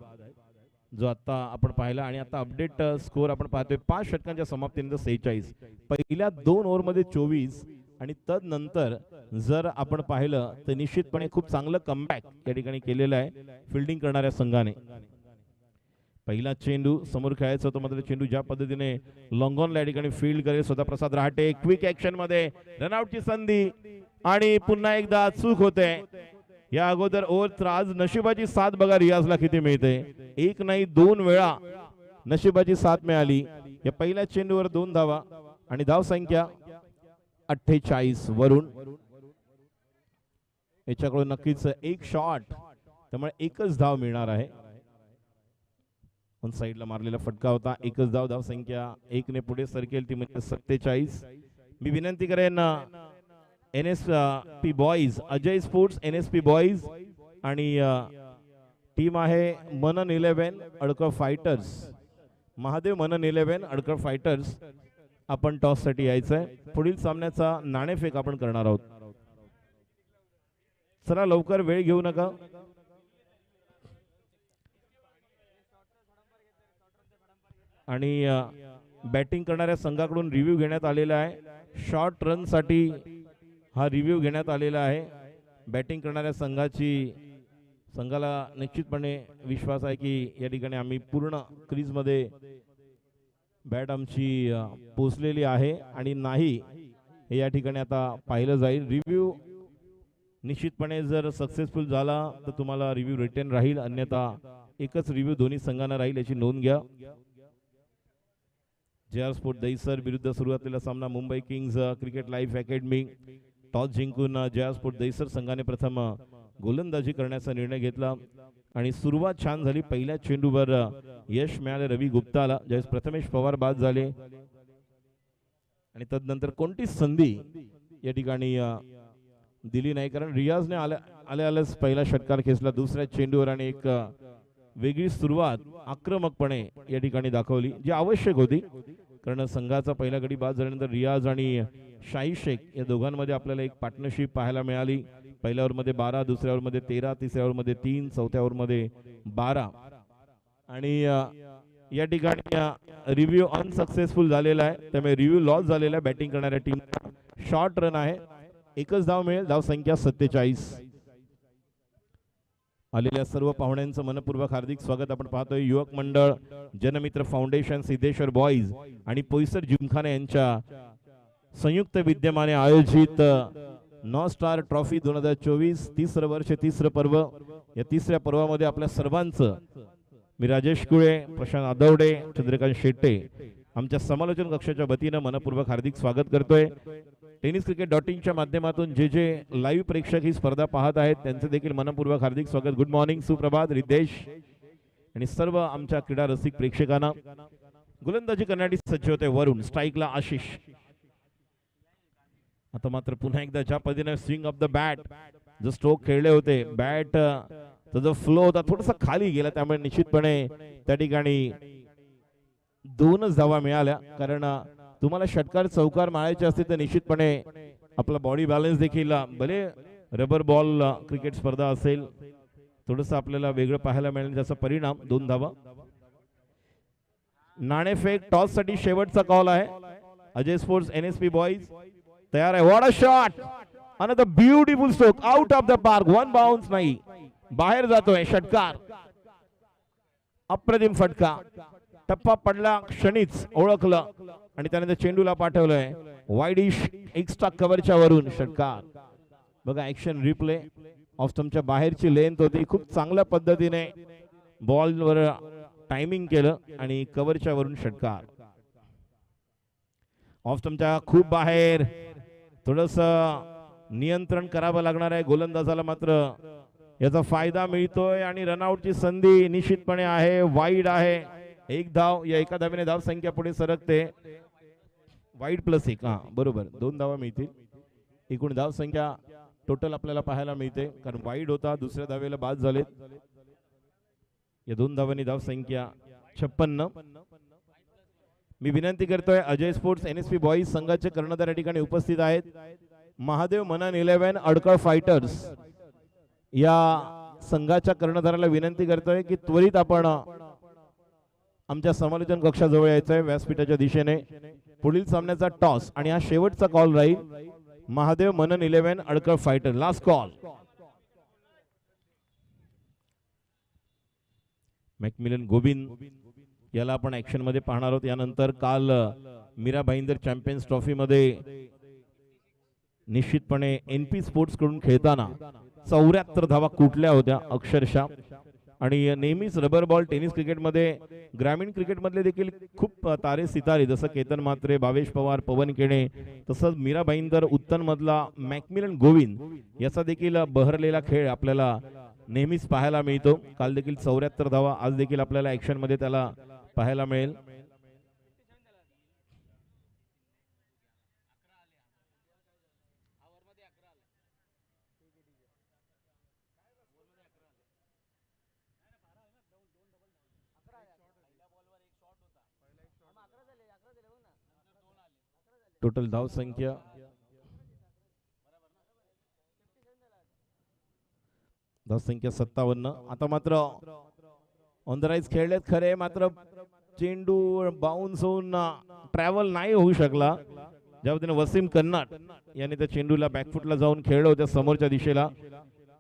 जो आता आपण पाहिला. आणि आता अपडेट स्कोर आपण पाहतोय 5 षटकांच्या समाप्तीनंतर 46. पहिल्या 2 ओव्हर मध्ये 24 आणि तदनंतर जर आपण पाहिलं तर निश्चितपणे खूप चांगलं कमबॅक या ठिकाणी केलेलं आहे फिल्डिंग करणाऱ्या संघाने. पहिला चेंडू समोर खेळायचा होता, मात्र चेंडू ज्या पद्धतीने लॉंगॉनला या ठिकाणी फील्ड करेल स्वतः प्रसाद रहाटे. क्विक ऍक्शन मध्ये रनआउटची संधी आणि पुन्हा एकदा चूक होते. या अगोदर ओव्हर आज नशिबाची साथ बघा रियाजला किती मिळते. एक नाही 2 वेळा नशिबाची साथ मिळाली. या पहिल्या चेंडूवर 2 धावा आणि धाव संख्या 48 वरून. याच्याकडून नक्कीच एक शॉट, त्यामुळे एकच धाव मिळणार आहे. ऑन साइडला मारलेला फटका होता. एकच धाव. धाव संख्या 1 ने पुढे सरकेल, ती म्हणजे 47. मी विनंती करेन NSP boys, Ajay sports NSP boys आणि टीम आहे मनन 11 अडकर फायटर्स. महादेव मनन 11 अडकर फायटर्स, आपण टॉस साठी यायचंय. पुढील सामन्याचा नाणेफेक आपण करणार आहोत. चला लवकर, वेळ घेऊ नका. आणि बॅटिंग करणाऱ्या संघाकडून रिव्ह्यू घेण्यात आलेला आहे. शॉर्ट रन साठी हा रिव्ह्यू घेण्यात आलेला आहे. बॅटिंग करणाऱ्या संघाला निश्चितपणे विश्वास आहे की या ठिकाणी आम्ही पूर्ण क्रीज मध्ये बॅट आमची पोचलेली आहे आणि नाही हे या ठिकाणी आता पाहिलं जाईल. रिव्ह्यू निश्चितपणे जर सक्सेसफुल झाला तर तुम्हाला रिव्ह्यू रिटर्न राहील, अन्यथा एकच रिव्ह्यू दोन्ही संघांना राहील, याची नोंद घ्या. JR स्पोर्ट दहिसर विरुद्ध सुरू असलेला सामना Mumbai kings cricket live academy. Toss जिंकून JR स्पोर्ट दहिसर संघाने प्रथम गोलंदाजी करण्याचा निर्णय घेतला आणि सुरुवात छान झाली. पहिल्या चेंडूवर यश मिळाले रवी गुप्ताला, ज्यावेळेस प्रथमेश पवार बाद झाले आणि तदनंतर कोणतीच संधी या ठिकाणी दिली नाही, कारण रियाजने आल्याच पहिला षटकार खेचला दुसऱ्या चेंडूवर आणि एक वेगळी सुरुवात आक्रमकपणे या ठिकाणी दाखवली, जी आवश्यक होती. कारण संघाचा पहिला गडी बाद झाल्यानंतर रियाज आणि शाही शेख या दोघांमध्ये आपल्याला एक पार्टनरशिप पाहायला मिळाली. पहिल्या ओव्हरमध्ये 12, दुसऱ्या ओव्हरमध्ये 13, तिसऱ्या ओव्हरमध्ये 3, चौथ्या ओव्हरमध्ये 12 आणि या ठिकाणी रिव्ह्यू अनसक्सेसफुल झालेला आहे, त्यामुळे रिव्ह्यू लॉस झालेला आहे बॅटिंग करणाऱ्या टीमला. शॉर्ट रन आहे, एकच धाव मिळेल. धाव संख्या 47. आलेल्या सर्व पाहुण्यांचं मनपूर्वक हार्दिक स्वागत. आपण पाहतोय युवक मंडळ, जनमित्र फाउंडेशन, सिद्धेश्वर बॉईज आणि पोईसर जिमखाना यांच्या संयुक्त विद्यमाने आयोजित नॉ स्टार ट्रॉफी 2024 तिसरं वर्ष, तिसरं पर्व. या तिसऱ्या पर्वामध्ये आपल्या सर्वांचं मी राजेश कुळे, प्रशांत आदवडे, चंद्रकांत शेट्टे आमच्या समालोचन कक्षाच्या वतीनं मनपूर्वक हार्दिक स्वागत करतोय. tenniscricket.in माध्यमातून जे लाईव्ह प्रेक्षक ही स्पर्धा पाहत आहेत त्यांचे देखील मनपूर्वक हार्दिक स्वागत. गुड मॉर्निंग, सुप्रभात रितेश आणि सर्व आमच्या क्रीडा रसिक प्रेक्षकांना. गोलंदाजी करण्यासाठी सज्ज होते वरुण, स्ट्राईकला आशिष. आता मात्र पुन्हा एकदा ज्या पद्धतीने स्विंग ऑफ द बॅट, जो स्ट्रोक खेळले होते, बॅट जो फ्लो होता थोडासा खाली गेला, त्यामुळे निश्चितपणे त्या ठिकाणी 2च धावा मिळाल्या. कारण तुम्हाला षटकार चौकार मारायचे असतील तर निश्चितपणे आपला बॉडी बॅलन्स देखील, भले रबर बॉल क्रिकेट स्पर्धा असेल, थोडंसं आपल्याला वेगळं पाहायला मिळेल, ज्याचा परिणाम 2 धावा. नाणेफेक टॉस साठी शेवटचा कॉल आहे. अजय स्पोर्ट्स NSP बॉईज तयार आहे. What a shot, another beautiful stroke out of the park. 1 bounce नाही, बाहेर जातोय षटकार. अप्रतिम फटका, टप्पा पडला क्षणीच ओळखलं आणि त्यानंतर चेंडूला पाठवलंय वाईडिश एक्स्ट्रा कव्हरच्या वरून षटकार. बघा ऍक्शन रिप्ले, ऑफ स्टंपच्या बाहेरची लेंथ होती, खूप चांगल्या पद्धतीने बॉलवर टायमिंग केलं आणि कव्हरच्या वरून षटकार. ऑफ स्टंपच्या खूप बाहेर, थोडस नियंत्रण करावं लागणार आहे गोलंदाजाला, मात्र याचा फायदा मिळतोय आणि रनआउटची संधी निश्चितपणे आहे. वाईड आहे, 1 धाव. या एका धावेने धाव संख्या पुढे सरकते. वाईड प्लस 1, बरोबर 2 धावा मिळतील. एकूण धाव संख्या टोटल आपल्याला पाहायला मिळते, कारण वाईड होता, दुसऱ्या धावेला बाद झाले. या 2 धावांनी धाव संख्या 56. मी विनंती करतोय, अजय स्पोर्ट्स NSP बॉईज संघाचे कर्णधार या ठिकाणी उपस्थित आहेत. महादेव मनन 11 अडकळ फायटर्स या संघाच्या कर्णधाराला विनंती करतोय की त्वरित आपण आमच्या समालोचन कक्षाजवळ यायचंय व्यासपीठाच्या दिशेने. पुढील सामन्याचा टॉस आणि हा शेवटचा कॉल राहील. महादेव मनन 11 अडकळ fighter, last call. McMillan Govind याला आपण ऍक्शन मध्ये पाहणार आहोत. यानंतर काल मीरा भाईंदर चॅम्पियन्स ट्रॉफी मध्ये निश्चितपणे एनपी स्पोर्ट्स कडून खेळताना 74 धावा कुठल्या होत्या अक्षरशः. आणि नेहमीच रबर बॉल टेनिस क्रिकेटमध्ये ग्रामीण क्रिकेटमधले देखील खूप तारे सितारे जसं केतन म्हात्रे, भावेश पवार, पवन केणे, तसंच मीरा भाईंदर उत्तन मधला मॅकमिलन गोविंद याचा देखील बहरलेला खेळ आपल्याला नेहमीच पाहायला मिळतो. काल देखील 74 धावा, आज देखील आपल्याला ऍक्शन मध्ये त्याला पाहायला मिळेल. टोटल धाव संख्या धाव संख्या 57. आता मात्र ऑन द राईज खेळलेत खरे, मात्र चेंडू बाउन्स होऊन ट्रॅव्हल नाही होऊ शकला. ज्या पद्धतीने वसीम कन्नाट याने त्या चेंडूला बॅकफुटला जाऊन खेळलं होत्या समोरच्या दिशेला.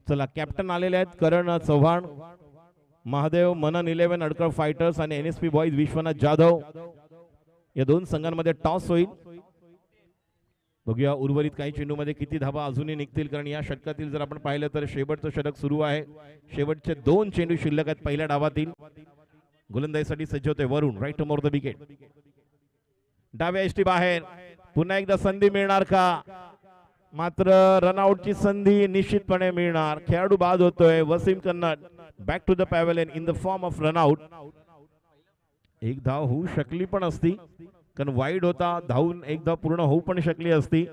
चला कॅप्टन आलेले आहेत करण चव्हाण, महादेव मनन 11 अडकळ फायटर्स आणि एनएसपी बॉईज विश्वनाथ जाधव. या दोन संघांमध्ये टॉस होईल. बघूया उर्वरित काही चेंडूमध्ये किती धावा अजूनही निघतील, कारण या षटकातील जर आपण पाहिलं तर शेवटचं षटक सुरू आहे. शेवटचे 2 चेंडू शिल्लक आहेत पहिल्या डावातील. गोलंदाजीसाठी सज्ज होते वरुण, राईट मोर द विकेट. डाव्या एष्टी बाहेर, पुन्हा एकदा संधी मिळणार का? मात्र रनआउटची संधी निश्चितपणे मिळणार. खेळाडू बाद होतोय. Wasim Kannad back to the pavilion in the form of run out. एक धाव होऊ शकली पण असती, कारण वाईड होता. धावून एक धाव पूर्ण होऊ पण शकली असती.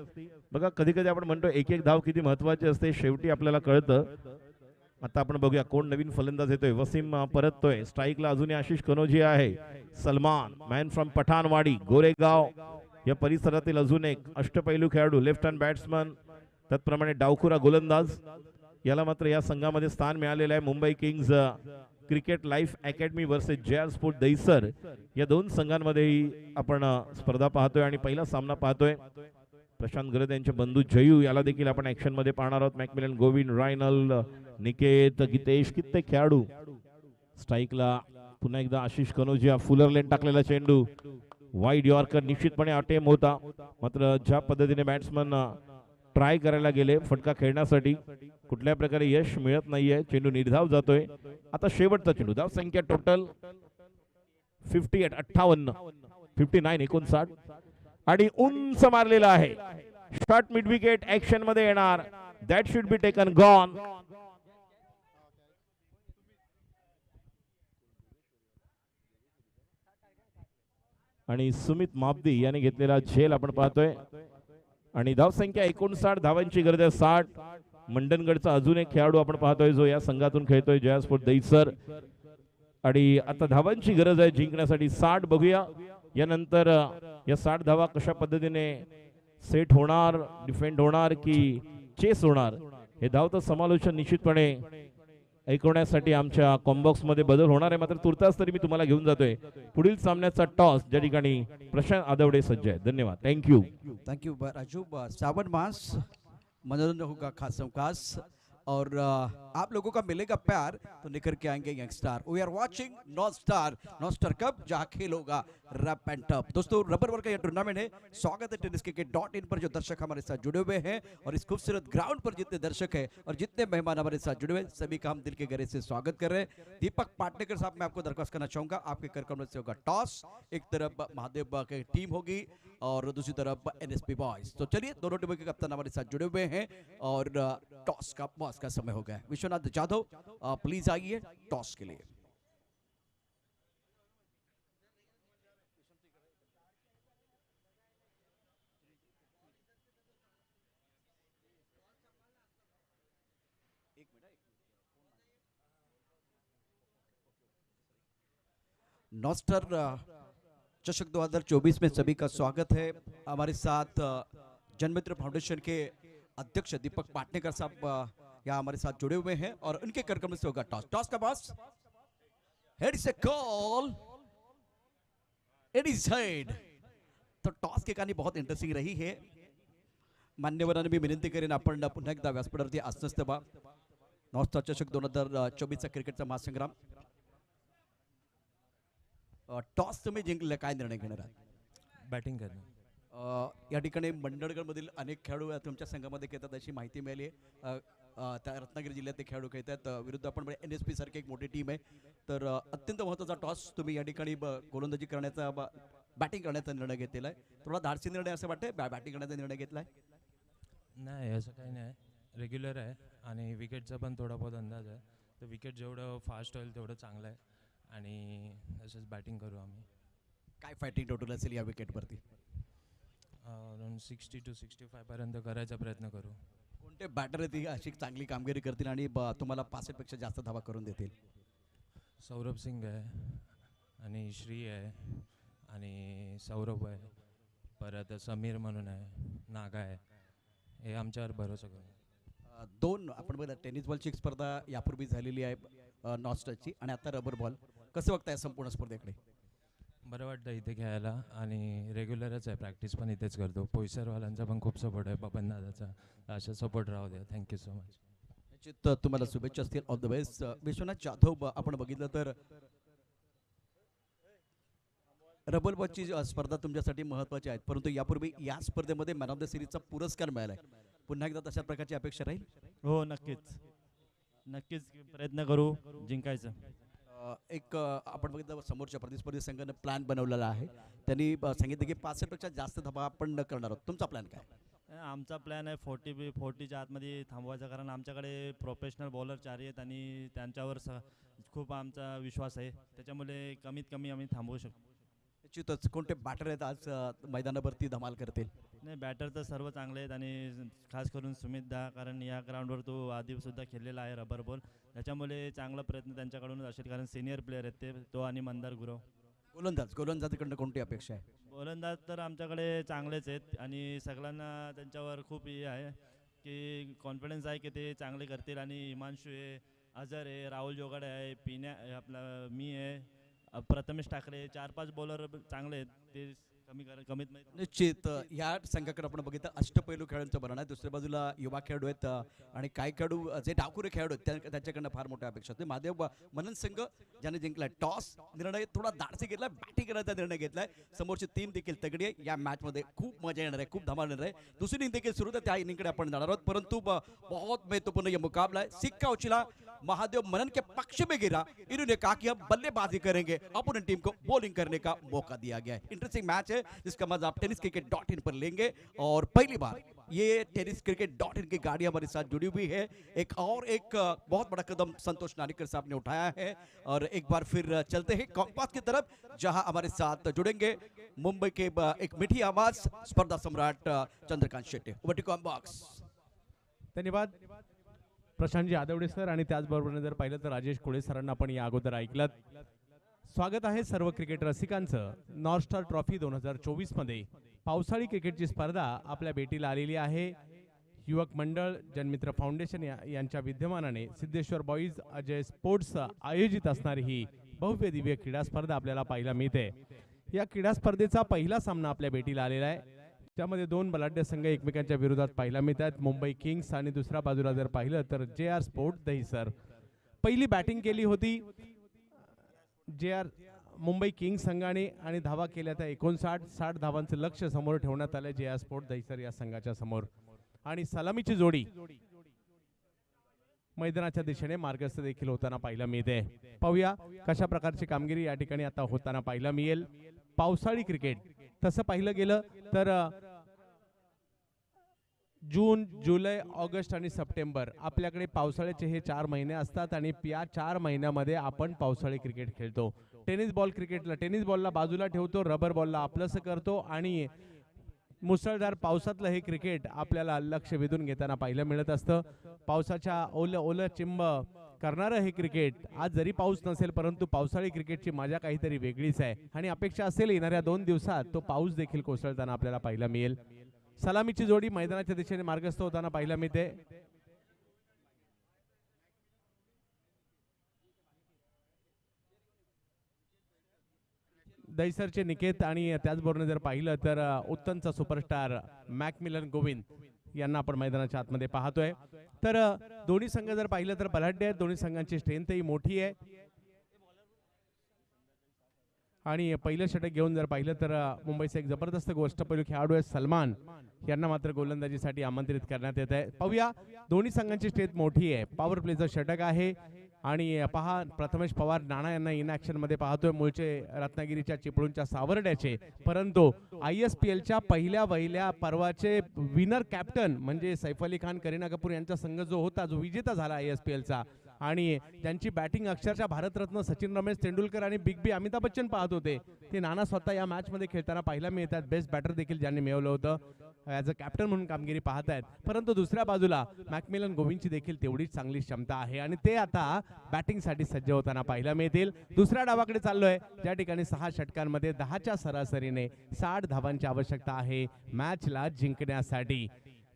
बघा कधी कधी आपण म्हणतो एक एक धाव किती महत्वाची असते, शेवटी आपल्याला कळतं. आता आपण बघूया कोण नवीन फलंदाज येतोय. वसीम परततोय. स्ट्राईकला अजूनही आशिष कनोजी आहे. सलमान मॅन फ्रॉम पठाणवाडी गोरेगाव या परिसरातील अजून एक अष्टपैलू खेळाडू, लेफ्ट हँड बॅट्समन, त्याचप्रमाणे डावखुरा गोलंदाज. याला मात्र या संघामध्ये स्थान मिळालेलं आहे. Mumbai kings cricket Life academy versus JR. Sport Dahisar या दोन संघांमध्येही आपण स्पर्धा पाहतोय. आणि पहिला सामना पाहतोय प्रशांत गरद यांचे बंधू जयू, याला देखील आपण ऍक्शन मध्ये पाहणार आहोत. मॅकमिलन गोविंद, रायनल, निकेत, गीतेश, कित्येक खेळाडू. स्ट्राईकला पुन्हा एकदा आशिष कनोजिया, फुलर लेन टाकलेला चेंडू, वाईड यॉर्कर निश्चितपणे अटेम होता. मात्र ज्या पद्धतीने बॅट्समन ट्राय करायला गेले फटका खेळण्यासाठी, कुठल्या प्रकारे यश मिळत नाहीये. चेंडू निर्धाव जातोय. आता शेवटचा चेंडू. धाव संख्या टोटल 58 59 59 आणि उंच मारलेला आहे. शॉट मिड विकेट ऍक्शन मध्ये येणार. That should be taken gone. आणि सुमित मापदी याने घेतलेला झेल आपण पाहतोय. आणि धाव संख्या 59, धावांची गरज आहे 60. मंडनगडचा अजून एक खेळाडू आपण पाहतोय जो या संघातून खेळतोय, जे.आर. स्पोर्ट दहिसर. आणि आता धावांची गरज आहे जिंकण्यासाठी 60. बघूया यानंतर या 60 धावा कशा पद्धतीने सेट होणार, डिफेंड होणार की चेस होणार, हे धावतं समालोचन निश्चितपणे ऐकवण्यासाठी आमच्या कॉम्बॉक्स मध्ये बदल होणार आहे. मात्र तुर्तास तरी मी तुम्हाला घेऊन जातोय पुढील सामन्याचा टॉस, ज्या ठिकाणी प्रशांत आदवडे सज्ज आहे. धन्यवाद. Thank you thank you Raju. Sawan मास मनोरंजन होगा खास खास और आप लोगों का मिलेगा प्यार तो निखर के आएंगे youngstar. We are watching not star cup, जहां खेल होगा रैप एंड टफ. दोस्तों रबर वर्ल्ड का यह टूर्नामेंट है. स्वागत है tenniscricket.in पर जो दर्शक हमारे साथ जुड़े हुए हैं, और इस खूबसूरत ग्राउंड पर जितने दर्शक हैं और जितने मेहमान हमारे साथ जुड़े हुए हैं, सभी का हम दिल के गहरे से स्वागत कर रहे हैं. दीपक पाटनेकर साहब, मैं आपको दरख्वास्त करना चाहूंगा, आपके कार्यक्रम से होगा टॉस. एक तरफ महादेव की टीम होगी और दूसरी तरफ एनएसपी बॉयज. तो चलिए दोनों टीमों के कप्तान हमारे साथ जुड़े हुए हैं और टॉस का बॉस का समय हो गया है. विश्वनाथ जाधव प्लीज आइए टॉस के लिए. नॉस्टर चषक 2024 में सभी का स्वागत है. हमारे साथ जनमित्र फाउंडेशन के अध्यक्ष दीपक पाटनेकर साहब यहाँ हमारे साथ जुड़े हुए हैं और उनके कार्यक्रम से होगा टॉस. टॉस का boss head say call, it is head. तो टॉस की कहाणी बहुत इंटरेस्टिंग रही है. मान्यवरांनी मी विनंती करेन आपण पुन्हा एकदा व्यासपीठावरती आसनस्थ व्हा. नॉस्टर चषक 2024 क्रिकेटचा महासंग्राम टॉस तुम्ही जिंकले, काय निर्णय घेणार आहात? बॅटिंग करणं. या ठिकाणी मंडळगडमधील अनेक खेळाडू तुमच्या संघामध्ये खेळतात अशी माहिती मिळाली आहे. त्या रत्नागिरी जिल्ह्यात ते खेळाडू खेळतात विरुद्ध आपण NSP सारखी एक मोठी टीम आहे. तर अत्यंत महत्त्वाचा टॉस तुम्ही या ठिकाणी गोलंदाजी करण्याचा बॅटिंग करण्याचा निर्णय घेतलेला आहे. थोडा धाडसी निर्णय असं वाटतं, बॅटिंग करण्याचा निर्णय घेतला आहे. नाही असं काही नाही, रेग्युलर आहे आणि विकेटचा पण थोडा बहुत अंदाज आहे. तर विकेट जेवढं फास्ट होईल तेवढं चांगलं आहे आणि असंच बॅटिंग करू आम्ही. काय फायटिंग टोटल असेल या विकेटवरती? अराउंड 60 to 65 पर्यंत करायचा प्रयत्न करू. कोणते बॅटर आहेत अशी चांगली कामगिरी करतील आणि तुम्हाला 65 पेक्षा जास्त धावा करून देतील? सौरभ सिंग आहे आणि श्री आहे आणि सौरभ आहे, परत समीर म्हणून आहे, नागा आहे. हे आमच्यावर भरोसा करू. दोन आपण बघा टेनिस बॉलची एक स्पर्धा यापूर्वी झालेली आहे नॉस्टरची आणि आता रबर बॉल. कसं बघताय संपूर्ण स्पर्धेकडे? बरं वाटतं इथे खेळायला आणि रेग्युलरच आहे, प्रॅक्टिस पण इथेच करतो. पोईसरवाल्यांचा पण खूप सपोर्ट आहे, बबन दादाचा. अशा सपोर्ट राहू द्या. Thank you so much. निश्चित तुम्हाला शुभेच्छा असतील. All the best. Vishwanath Jadhav, आपण बघितलं तर रबर बॉलची स्पर्धा तुमच्यासाठी महत्त्वाची आहे, परंतु यापूर्वी या स्पर्धेमध्ये मॅन ऑफ द सिरीजचा पुरस्कार मिळाला आहे. पुन्हा एकदा तशा प्रकारची अपेक्षा राहील? हो नक्कीच, नक्कीच प्रयत्न करू जिंकायचं. एक आपण बघितलं समोरच्या प्रतिस्पर्धी संघानं प्लॅन बनवलेला आहे. त्यांनी सांगितलं की 65 पेक्षा जास्त धावा आपण न करणार आहोत. तुमचा प्लॅन काय? आमचा प्लॅन आहे 40च्या आतमध्ये थांबवायचा, कारण आमच्याकडे प्रोफेशनल बॉलर 4 आहेत आणि त्यांच्यावर खूप आमचा विश्वास आहे. त्याच्यामुळे कमीत कमी आम्ही थांबवू शकतो. निश्चितच. कोणते बॅटर आहेत आज मैदानावरती धमाल करतील? नाही, बॅटर तर सर्व चांगले आहेत आणि खास करून सुमित दा, कारण या ग्राउंडवर तो आधीसुद्धा खेळलेला आहे रबर बॉल. त्याच्यामुळे चांगला प्रयत्न त्यांच्याकडूनच असेल, कारण सिनियर प्लेअर आहेत तो आणि मंदार गुरव. गोलंदाजकडनं कोणती अपेक्षा आहे? गोलंदाज तर आमच्याकडे चांगलेच आहेत आणि सगळ्यांना त्यांच्यावर खूप हे आहे की कॉन्फिडन्स आहे की ते चांगले करतील. आणि हिमांशू आहे, अजर आहे, राहुल जोगाडे आहे, आपला मी आहे, प्रथमेश ठाकरे, 4-5 बॉलर चांगले आहेत. ते कमीत निश्चित. या संघाकडे आपण बघितलं अष्टपैलू खेळाडूंचं बरं आहे. दुसऱ्या बाजूला युवा खेळाडू आहेत आणि काही खेळाडू जे डाकुरे खेळाडू आहेत त्यांच्याकडनं फार मोठ्या अपेक्षा होते. महादेव मनन संघ ज्याने जिंकलाय टॉस निर्णय थोडा धाडसी घेतला, बॅटिंग करण्याचा निर्णय घेतलाय. समोरची टीम देखील तगडी आहे. या मॅचमध्ये खूप मजा येणार आहे, खूप धमाल येणार आहे. दुसरी इनिंग देखील सुरू आहे, त्या इनिंगकडे आपण जाणार आहोत. परंतु बहुत महत्वपूर्ण ये मुकाबला है. सिक्का उछला, महादेव मनन के पक्ष में गिरा. इन्होंने कहा कि हम बल्लेबाजी करेंगे, अपोनेंट टीम को बॉलिंग करने का मौका दिया गया है. इंटरेस्टिंग मैच है जिसका मजा आप tenniscricket.in पर लेंगे. और पहली बार ये tenniscricket.in की गाड़ी हमारे साथ जुड़ी हुई है. एक बहुत बड़ा कदम संतोष नारिकर साहब ने उठाया है. और एक बार फिर चलते हैं कॉम्पास की तरफ, जहां हमारे साथ जुड़ेंगे मुंबई के एक मीठी आवाज स्पर्धा सम्राट Chandrakant Shette. Over to Combox. धन्यवाद प्रशांतजी आदवडे सर. आणि त्याचबरोबर जर पाहिलं तर राजेश कोळे सरांना आपण या अगोदर ऐकलं. स्वागत आहे सर्व क्रिकेट रसिकांचं. नॉर्थ स्टार ट्रॉफी 2024 मध्ये पावसाळी क्रिकेटची स्पर्धा आपल्या भेटीला आलेली आहे. युवक मंडळ जनमित्र फाउंडेशन यांच्या विद्यमानाने सिद्धेश्वर बॉईज अजय स्पोर्ट्स आयोजित असणारी ही भव्य दिव्य क्रीडा स्पर्धा आपल्याला पाहायला मिळते. या क्रीडा स्पर्धेचा पहिला सामना आपल्या भेटीला आलेला आहे, त्यामध्ये 2 बलाढ्य संघ एकमेकांच्या विरोधात पाहायला मिळतात. मुंबई किंग्स आणि दुसऱ्या बाजूला जर पाहिलं तर JR स्पोर्ट्स दहिसर. पहिली बॅटिंग केली होती JR मुंबई किंग्स संघाने आणि धावा केल्या त्या 59 धावांचं लक्ष समोर ठेवण्यात आलं JR स्पोर्ट्स दहिसर या संघाच्या समोर. आणि सलामीची जोडी मैदानाच्या दिशेने मार्गस्थ देखील होताना पाहायला मिळते. पाहूया कशा प्रकारची कामगिरी या ठिकाणी आता होताना पाहायला मिळेल. पावसाळी क्रिकेट तसं पाहिलं गेलं तर जून, जुलै, ऑगस्ट आणि सप्टेंबर आपल्याकडे पावसाळ्याचे हे 4 महिने असतात आणि या 4 महिन्यामध्ये आपण पावसाळी क्रिकेट खेळतो. टेनिस बॉलला बाजूला ठेवतो, रबर बॉलला आपलंसं करतो आणि मुसळधार पावसातलं हे क्रिकेट आपल्याला लक्ष वेधून घेताना पाहायला मिळत असतं. पावसाच्या ओलं चिंब करणारं हे क्रिकेट आज जरी पाऊस नसेल परंतु पावसाळी क्रिकेटची मजा काहीतरी वेगळीच आहे आणि अपेक्षा असेल येणाऱ्या 2 दिवसात तो पाऊस देखील कोसळताना आपल्याला पाहायला मिळेल. सलामीची जोडी मैदानाच्या दिशेने मार्गस्थ होताना पाहायला मिळते. दहिसरचे निकेत आणि त्याचबरोबर जर पाहिलं तर उत्तनचा सुपरस्टार मॅकमिलन गोविंद यांना आपण मैदानाच्या आतमध्ये पाहतोय. तर दोन्ही संघ जर पाहिलं तर बलाढ्य आहेत, दोन्ही संघांची स्ट्रेंथही मोठी आहे आणि पहिलं षटक घेऊन जर पाहिलं तर मुंबईचा एक जबरदस्त गोष्टपैलू खेळाडू आहे सलमान यांना मात्र गोलंदाजीसाठी आमंत्रित करण्यात येत आहे. पाहूया दोन्ही संघांची स्ट्रेंथ मोठी आहे. पॉवर प्लेचं षटक आहे आणि पहा प्रथमेश पवार नाना यांना इन ॲक्शन मध्ये पाहतोय, मूळचे रत्नागिरीच्या चिपळूणच्या सावर्ड्याचे, परंतु ISPLच्या पहिल्या पर्वाचे विनर कॅप्टन म्हणजे सैफ अली खान करीना कपूर यांचा संघ जो होता, जो विजेता झाला ISPLचा, आणि त्यांची बॅटिंग अक्षरशः भारतरत्न सचिन रमेश तेंडुलकर आणि बिग बी अमिताभ बच्चन पाहत होते. ते नाना स्वतः या मॅचमध्ये खेळताना पाहायला मिळतात. बेस्ट बॅटर देखील ज्यांनी मिळवलं होतं ॲज अ कॅप्टन म्हणून कामगिरी पाहत आहेत. परंतु दुसऱ्या बाजूला मॅकमिलन गोविंदची देखील तेवढीच चांगली क्षमता आहे आणि ते आता बॅटिंगसाठी सज्ज होताना पाहायला मिळतील. दुसऱ्या डावाकडे चाललोय ज्या ठिकाणी 6 षटकांमध्ये 10च्या सरासरीने 60 धावांची आवश्यकता आहे मॅचला जिंकण्यासाठी.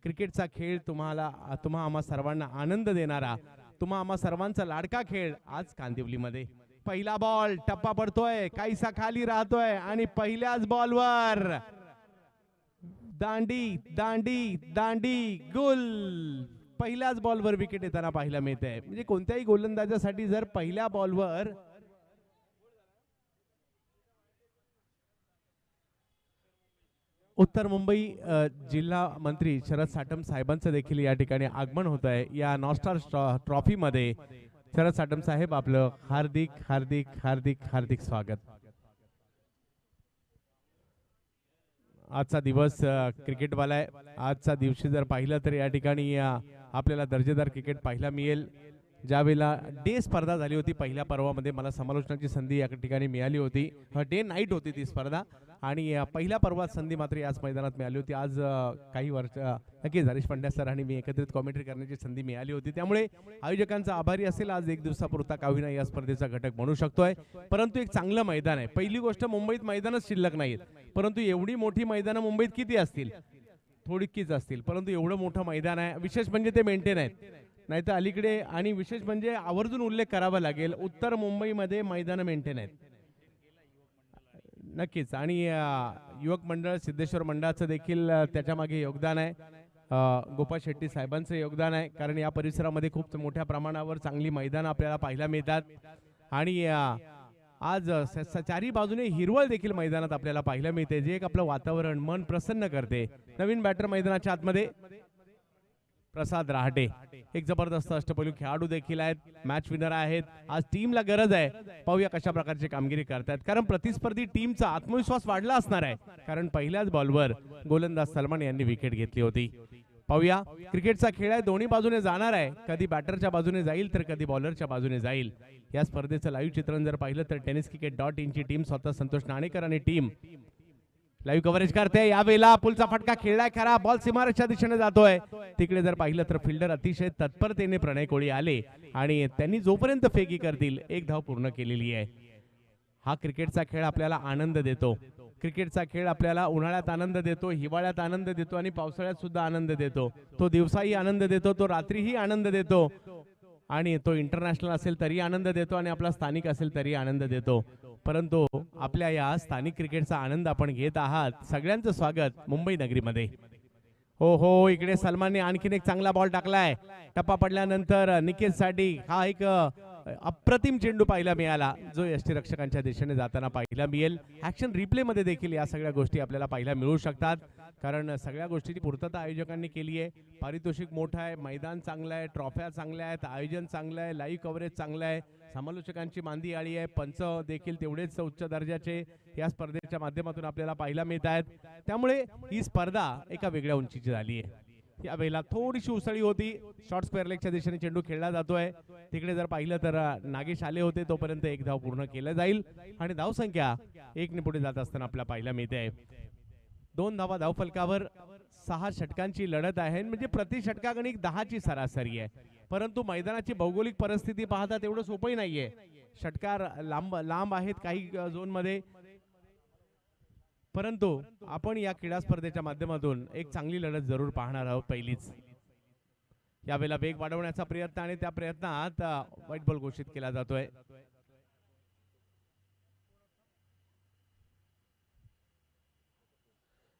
क्रिकेटचा खेळ तुम्हा आम्हा सर्वांना आनंद देणारा, तुम्हा आम्हा सर्वांचा लाडका खेळ आज कांदिवलीमध्ये. पहिला बॉल टप्पा पडतोय, काहीसा खाली राहतोय आणि पहिल्याच बॉलवर दांडी दांडी दांडी गुल. पहिल्याच बॉलवर विकेट येताना पाहायला मिळते. म्हणजे कोणत्याही गोलंदाजासाठी जर पहिल्या बॉलवर उत्तर मुंबई जिल्हा मंत्री शरद साटम साहेबांचं देखील या ठिकाणी आगमन होत आहे या नॉस्टार ट्रॉफी मध्ये. शरद साटम साहेब आपलं हार्दिक हार्दिक हार्दिक हार्दिक स्वागत. आजचा दिवस क्रिकेटवाला आहे. आजचा दिवशी जर पाहिलं तर या ठिकाणी आपल्याला दर्जेदार क्रिकेट पाहायला मिळेल. ज्यावेळेला डे स्पर्धा झाली होती पहिल्या पर्वामध्ये मला समालोचनाची संधी या ठिकाणी मिळाली होती. डे नाईट होती ती स्पर्धा आणि पहिल्या पर्वात संधी मात्र याच मैदानात मिळाली होती. आज काही वर्ष नक्कीच हरीश पंड्या सर आणि मी एकत्रित कॉमेंट्री करण्याची संधी मिळाली होती. त्यामुळे आयोजकांचा आभारी असेल. आज एक दिवसापुरता का होईना या स्पर्धेचा घटक म्हणू शकतोय. परंतु एक चांगलं मैदान आहे. पहिली गोष्ट मुंबईत मैदानच शिल्लक नाहीत, परंतु एवढी मोठी मैदानं मुंबईत किती असतील, थोडीकीच असतील, परंतु एवढं मोठं मैदान आहे. विशेष म्हणजे ते मेंटेन आहेत, नाही तर अलीकडे, आणि विशेष म्हणजे आवर्जून उल्लेख करावा लागेल उत्तर मुंबईमध्ये मैदान मेंटेन आहेत नक्कीच. आणि युवक मंडळ सिद्धेश्वर मंडळाचं देखील त्याच्या मागे योगदान आहे. गोपाळ शेट्टी साहेबांचं योगदान आहे, कारण या परिसरामध्ये खूप मोठ्या प्रमाणावर चांगली मैदान आपल्याला पाहायला मिळतात. आणि आज चारी बाजूने हिरवळ देखील मैदानात आपल्याला पाहायला मिळते, जे एक आपलं वातावरण मन प्रसन्न करते. नवीन बॅटर मैदानाच्या आतमध्ये प्रसाद रहाटे एक जबरदस्त अष्टपैलू खेळाडू देखील आहेत, मॅच विनर आहेत. आज टीमला गरज आहे, पाहूया कशा प्रकारची कामगिरी करतात, कारण प्रतिस्पर्धी टीमचा आत्मविश्वास वाढला असणार आहे, कारण पहिल्याच बॉलवर गोलंदाज सलमान यांनी विकेट घेतली होती. पाहूया, क्रिकेटचा खेळ आहे, दोन्ही बाजूने जाणार आहे, कधी बॅटरच्या बाजूने जाईल तर कधी बॉलरच्या बाजूने जाईल. या स्पर्धेचं लाईव्ह चित्रण जर पाहिलं तर tenniscricket.in ची टीम स्वतः संतोष नाणेकर आणि टीम लाईव्ह कव्हरेज करते. यावेळेला पुलचा फटका खेळलाय खरा, बॉल सीमारेषेच्या दिशेने जातोय. तिकडे जर पाहिलं तर फिल्डर अतिशय तत्परतेने प्रणय कोळी आले आणि त्यांनी जोपर्यंत फेकी करतील एक धाव पूर्ण केलेली आहे. हा क्रिकेटचा खेळ आपल्याला आनंद देतो. क्रिकेटचा खेळ आपल्याला उन्हाळ्यात आनंद देतो, हिवाळ्यात आनंद देतो आणि पावसाळ्यात सुद्धा आनंद देतो. तो दिवसाही आनंद देतो, तो रात्रीही आनंद देतो, आणि तो इंटरनॅशनल असेल तरी आनंद देतो आणि आपला स्थानिक असेल तरी आनंद देतो. परंतु आपल्या या स्थानिक क्रिकेटचा आनंद आपण घेत आहात. सगळ्यांचं स्वागत मुंबई नगरीमध्ये. हो हो, इकडे सलमानने आणखीन एक चांगला बॉल टाकलाय. टप्पा पडल्यानंतर निकेतसाठी हा एक अप्रतिम चेंडू पाहायला मिळाला, जो यष्टीरक्षकांच्या दिशेने जाताना पाहायला मिळेल. ऍक्शन रिप्ले मध्ये देखील या सगळ्या गोष्टी आपल्याला पाहायला मिळू शकतात, कारण सगळ्या गोष्टीची पूर्तता आयोजकांनी केली आहे. पारितोषिक मोठं आहे, मैदान चांगलं आहे, ट्रॉफ्या चांगल्या आहेत, आयोजन चांगलं आहे, लाईव्ह कव्हरेज चांगलं आहे, समालोचकांची मांदी आळी आहे, पंच देखील तेवढेच उच्च दर्जाचे या स्पर्धेच्या माध्यमातून आपल्याला पाहायला मिळत आहेत. त्यामुळे ही स्पर्धा एका वेगळ्या उंचीची झाली आहे. यावेळेला थोडीशी उसळी होती, शॉर्ट स्क्वेअर लेगच्या दिशेने चेंडू खेळला जातोय. तिकडे जर पाहिलं तर नागेश आले होते, तोपर्यंत एक धाव पूर्ण केलं जाईल आणि धावसंख्या 1 ने पुढे जात असताना आपल्याला पाहायला मिळते. 2 धावा धावफलकावर, 6 षटकांची लढत आहे, म्हणजे प्रति षटकागणिक 10 ची सरासरी आहे. परंतु मैदानाची भौगोलिक परिस्थिती पाहता तेवढं सोपंही नाहीये. षटकार लांब आहेत काही झोन मध्ये, परंतु आपण या क्रीडा स्पर्धेच्या माध्यमातून एक चांगली लढत जरूर पाहणार आहोत. पहिलीच यावेळेला वेग वाढवण्याचा प्रयत्न आणि त्या प्रयत्नात व्हाईट बॉल घोषित केला जातोय.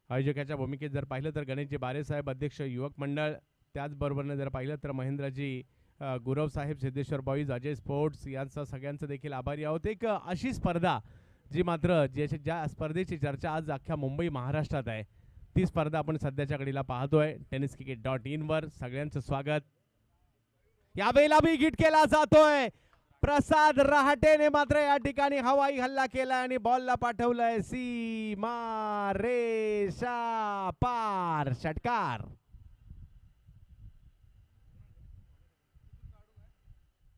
आयोजकाच्या भूमिकेत जर पाहिलं तर गणेशजी बारे साहेब, अध्यक्ष युवक मंडळ, त्याचबरोबर जर पाहिलं तर महेंद्रजी गुरव साहेब, सिद्धेश्वर बॉईज, अजय स्पोर्ट्स यांचा सगळ्यांचं देखील आभारी आहोत. एक अशी स्पर्धा जी मात्र ज्या स्पर्धेची चर्चा आज अख्ख्या मुंबई महाराष्ट्रात आहे ती स्पर्धा आपण सध्याच्या घडीला पाहतोय tenniscricket.in वर. सगळ्यांचं स्वागत. यावेळेला बी हिट केला जातोय. प्रसाद रहाटेने मात्र या ठिकाणी हवाई हल्ला केला आणि बॉलला पाठवलंय सीमा रेषा पार. षटकार.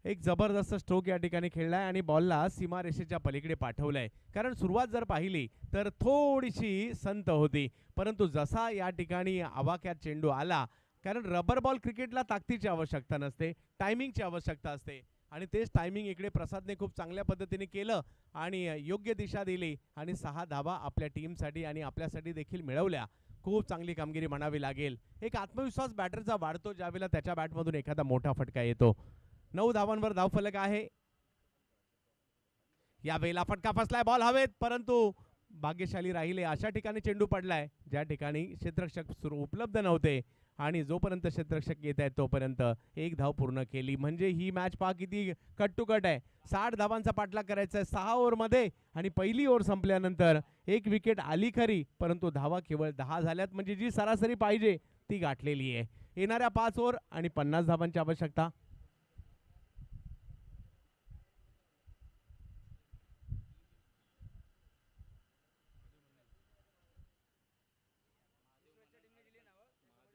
एक जबरदस्त स्ट्रोक या ठिकाणी खेळलाय आणि बॉलला सीमारेषेच्या पलीकडे पाठवलंय. कारण सुरुवात जर पाहिली तर थोडीशी संत होती, परंतु जसा या ठिकाणी आवाक्यात चेंडू आला, कारण रबर बॉल क्रिकेटला ताकदीची आवश्यकता नसते, टायमिंगची आवश्यकता असते आणि तेच टायमिंग इकडे प्रसादने खूप चांगल्या पद्धतीने केलं आणि योग्य दिशा दिली आणि 6 धावा आपल्या टीमसाठी आणि आपल्यासाठी देखील मिळवल्या. खूप चांगली कामगिरी म्हणावी लागेल. एक आत्मविश्वास बॅटरचा वाढतो ज्यावेळेला त्याच्या बॅटमधून एखादा मोठा फटका येतो. 9 धावांवर धावफलक आहे. या वेळेला फटका फसलाय, बॉल हवेत, परंतु भाग्यशाली राहिले. अशा ठिकाणी चेंडू पडलाय ज्या ठिकाणी क्षेत्ररक्षक उपलब्ध नव्हते आणि जोपर्यंत क्षेत्ररक्षक येत आहेत तोपर्यंत 1 धाव पूर्ण केली. म्हणजे ही मॅच पहा किती कट टू कट आहे. 60 धावांचा पाठलाग करायचा आहे 6 ओव्हरमध्ये आणि पहिली ओव्हर संपल्यानंतर 1 विकेट आली खरी, परंतु धावा केवळ 10 झाल्यात. म्हणजे जी सरासरी पाहिजे ती गाठलेली आहे. येणाऱ्या 5 ओव्हर आणि 50 धावांची आवश्यकता.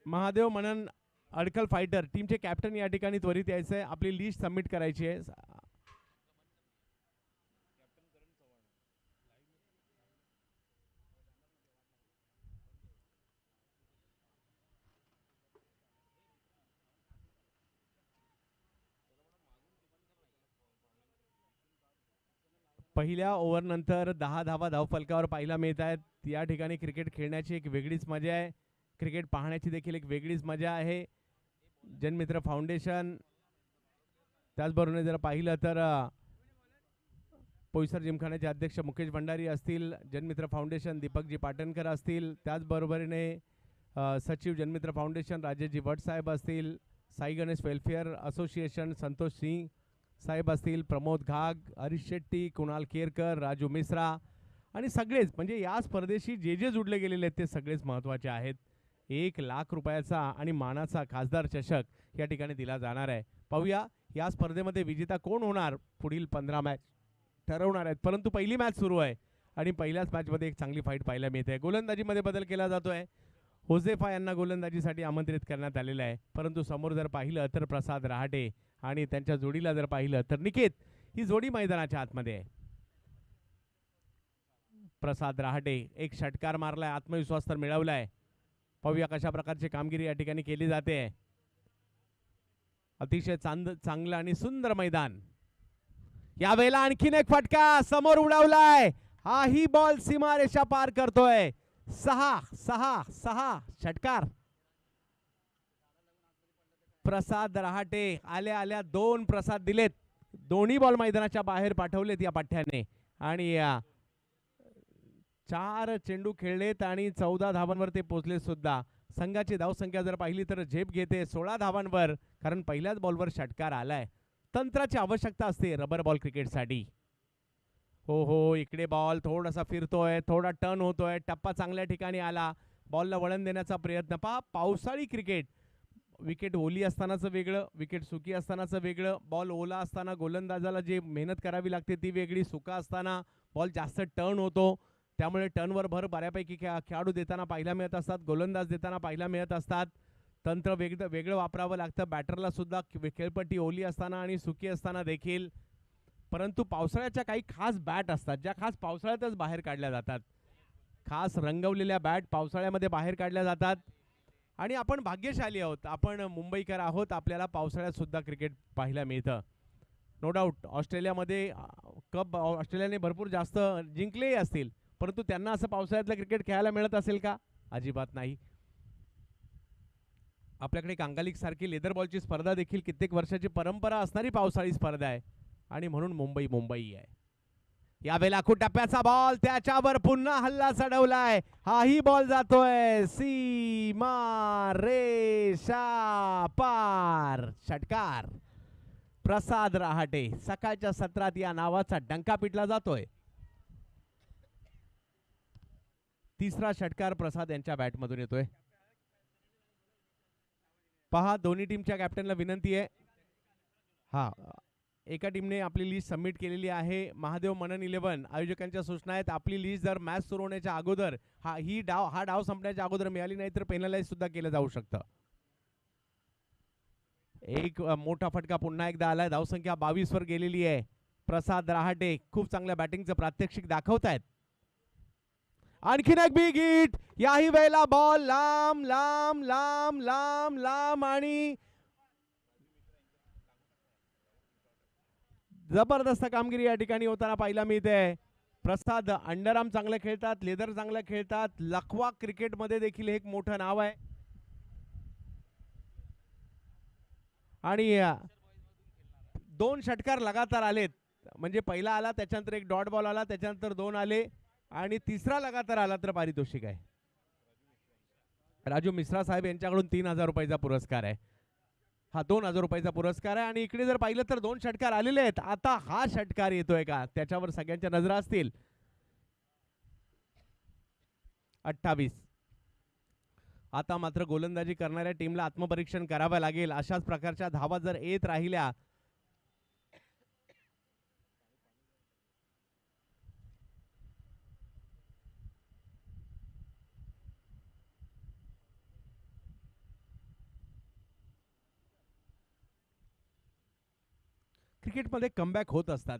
महादेव मनन अडकल फायटर टीमचे कॅप्टन या ठिकाणी त्वरित यायचं आहे. आपली लिस्ट सबमिट करायची आहे. पहिल्या ओव्हर नंतर 10 धावा धावफलकावर पाहायला मिळत आहेत. या ठिकाणी क्रिकेट खेळण्याची एक वेगळीच मजा आहे. क्रिकेट पाहण्याची देखील एक वेगळीच मजा आहे. जनमित्र फाउंडेशन, त्याचबरोबर जर पाहिलं तर पोईसर जिमखान्याचे अध्यक्ष मुकेश भंडारी असतील, जनमित्र फाउंडेशन दीपकजी पाटणकर असतील, त्याचबरोबरीने सचिव जनमित्र फाउंडेशन राजेशजी भट साहेब असतील, साई गणेश वेलफेअर असोसिएशन संतोष सिंग साहेब असतील, प्रमोद घाग, हरीश शेट्टी, कुणाल केरकर, राजू मिश्रा आणि सगळेच म्हणजे या स्पर्धेशी जे जुडले गेलेले आहेत ते सगळेच महत्त्वाचे आहेत. 1 लाख रुपयाचा आणि मानाचा खासदार चषक या ठिकाणी दिला जाणार आहे. पाहूया या स्पर्धेमध्ये विजेता कोण होणार. पुढील 15 मॅच ठरवणार आहेत, परंतु पहिली मॅच सुरू आहे आणि पहिल्याच मॅचमध्ये एक चांगली फाईट पाहायला मिळते. गोलंदाजीमध्ये बदल केला जातोय. होजेफा यांना गोलंदाजीसाठी आमंत्रित करण्यात आलेलं आहे, परंतु समोर जर पाहिलं तर प्रसाद रहाटे आणि त्यांच्या जोडीला जर पाहिलं तर निकेत, ही जोडी मैदानाच्या आतमध्ये आहे. प्रसाद रहाटे एक षटकार मारलाय, आत्मविश्वास तर मिळवलाय. पाहूया कशा प्रकारची कामगिरी या ठिकाणी केली जाते. अतिशय चांगलं आणि सुंदर मैदान. यावेळेला आणखीन एक फटका समोर उडवलाय. हाही बॉल सीमारेषा पार करतोय. 6 षटकार. प्रसाद रहाटे आल्या 2 प्रसाद दिलेत. दोन्ही बॉल मैदानाच्या बाहेर पाठवलेत या पठ्ठ्याने आणि 4 चेंडू खेळलेत आणि 14 धावांवर ते पोहोचले सुद्धा. संघाची धावसंख्या जर पाहिली तर झेप घेते 16 धावांवर, कारण पहिल्याच बॉलवर षटकार आलाय. तंत्राची आवश्यकता असते रबर बॉल क्रिकेटसाठी. हो इकडे बॉल थोडासा फिरतोय, थोडा टर्न होतोय, टप्पा चांगल्या ठिकाणी आला, बॉलला वळण देण्याचा प्रयत्न. पहा पावसाळी क्रिकेट, विकेट ओली असतानाचं वेगळं, विकेट सुकी असतानाचं वेगळं. बॉल ओला असताना गोलंदाजाला जे मेहनत करावी लागते ती वेगळी, सुका असताना बॉल जास्त टर्न होतो, त्यामुळे टर्नवर भर बऱ्यापैकी खेळाडू देताना पाहायला मिळत असतात, गोलंदाज देताना पाहायला मिळत असतात. तंत्र वेगळं वापरावं लागतं बॅटरला सुद्धा, खेळपट्टी ओली असताना आणि सुकी असताना देखील. परंतु पावसाळ्याच्या काही खास बॅट असतात ज्या खास पावसाळ्यातच बाहेर काढल्या जातात. खास रंगवलेल्या बॅट पावसाळ्यामध्ये बाहेर काढल्या जातात आणि आपण भाग्यशाली आहोत, आपण मुंबईकर आहोत, आपल्याला पावसाळ्यात सुद्धा क्रिकेट पाहायला मिळतं. नो डाऊट ऑस्ट्रेलियामध्ये कप ऑस्ट्रेलियाने भरपूर जास्त जिंकलेही असतील, परंतु त्यांना असं पावसाळ्यातलं क्रिकेट खेळायला मिळत असेल का? अजिबात नाही. आपल्याकडे कांगालिक सारखी लेदर बॉलची स्पर्धा देखील कित्येक वर्षाची परंपरा असणारी पावसाळी स्पर्धा आहे आणि म्हणून मुंबई आहे. यावेळेला टप्प्याचा बॉल, त्याच्यावर पुन्हा हल्ला चढवलाय. हाही बॉल जातोय सीमा रेषा पार. षटकार. प्रसाद रहाटे सकाळच्या सत्रात या नावाचा डंका पिटला जातोय. तिसरा षटकार प्रसाद यांच्या बॅटमधून येतोय. पहा दोन्ही टीमच्या कॅप्टनला विनंती आहे. हा एका टीमने आपली लिस्ट सबमिट केलेली आहे. महादेव मनन 11 आयोजकांच्या सूचना आहेत. आपली लिस्ट जर मॅच सुरू होण्याच्या अगोदर हा डाव संपण्याच्या अगोदर मिळाली नाही तर पेनलाइज सुद्धा केलं जाऊ शकतं. एक मोठा फटका पुन्हा एकदा आलाय. धावसंख्या 22 वर गेलेली आहे. प्रसाद रहाटे खूप चांगल्या बॅटिंगचं प्रात्यक्षिक दाखवतायत. आणखीन एक बिग हिट. याही वेळेला बॉल लांब लांब लांब लांब लांब आणि जबरदस्त कामगिरी या ठिकाणी होताना पाहायला मिळते. प्रसाद अंडरआर्म चांगलं खेळतात, लेदर चांगलं खेळतात. लखवा क्रिकेटमध्ये देखील एक मोठं नाव आहे. आणि 2 षटकार लगातार आलेत. म्हणजे पहिला आला त्याच्यानंतर एक डॉट बॉल आला, त्याच्यानंतर 2 आले आणि तिसरा लगातार आला तर पारितोषिक आहे. राजू मिश्रा साहेब यांच्याकडून 3000 रुपयाचा पुरस्कार आहे. हा 2000 रुपयाचा पुरस्कार आहे. आणि इकडे जर पाहिलं तर 2 षटकार आलेले आहेत. आता हा षटकार येतोय का त्याच्यावर सगळ्यांच्या नजरा असतील. 28. आता मात्र गोलंदाजी करणाऱ्या टीमला आत्मपरीक्षण करावं लागेल. अशाच प्रकारच्या धावा जर येत राहिल्या क्रिकेटमध्ये कमबॅक होत असतात,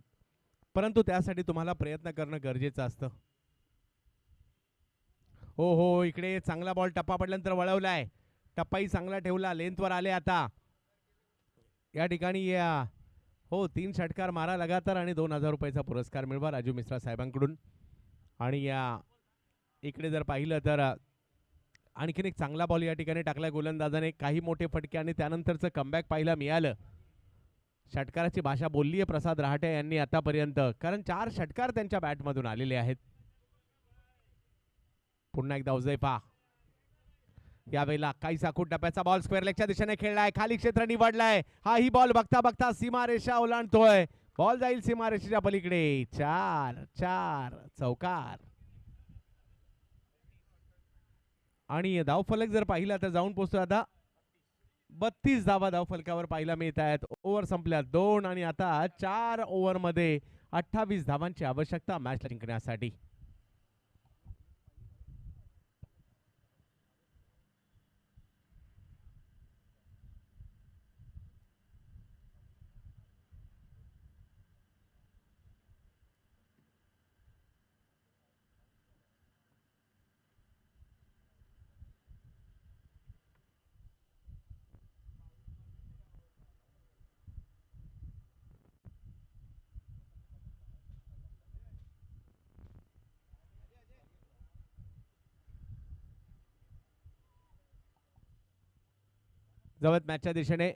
परंतु त्यासाठी तुम्हाला प्रयत्न करणं गरजेचं असतं. हो हो इकडे चांगला बॉल टप्पा पडल्यानंतर वळवलाय. टप्पाही चांगला ठेवला. लेंथवर आले आता या ठिकाणी. हो 3 षटकार मारा लगातार आणि 2000 रुपयाचा पुरस्कार मिळवा राजू मिश्रा साहेबांकडून. आणि इकडे जर पाहिलं तर आणखीन एक चांगला बॉल या ठिकाणी टाकलाय गोलंदाजाने. काही मोठे फटके आणि त्यानंतरचं कमबॅक पाहायला मिळालं. षटकाराची भाषा बोलली आहे प्रसाद रहाटे यांनी आतापर्यंत, कारण 4 षटकार त्यांच्या बॅटमधून आलेले आहेत. पुन्हा एकदा उजैफा. यावेळेला काहीसा खूप टप्प्याचा बॉल स्क्वेअर लेगच्या दिशेने खेळलाय. खाली क्षेत्र निवडलाय. हाही बॉल बघता बघता सीमारेषा ओलांडतोय. बॉल जाईल सीमारेषेच्या पलीकडे. 4 चौकार. आणि धावफलक जर पाहिला तर जाऊन पोहोचतोय आता 32 धावा धावफलकावर पाहायला मिळत आहेत. ओव्हर संपल्या 2 आणि आता 4 ओव्हरमध्ये 28 धावांची आवश्यकता मॅच जिंकण्यासाठी. जवळ मॅचच्या दिशेने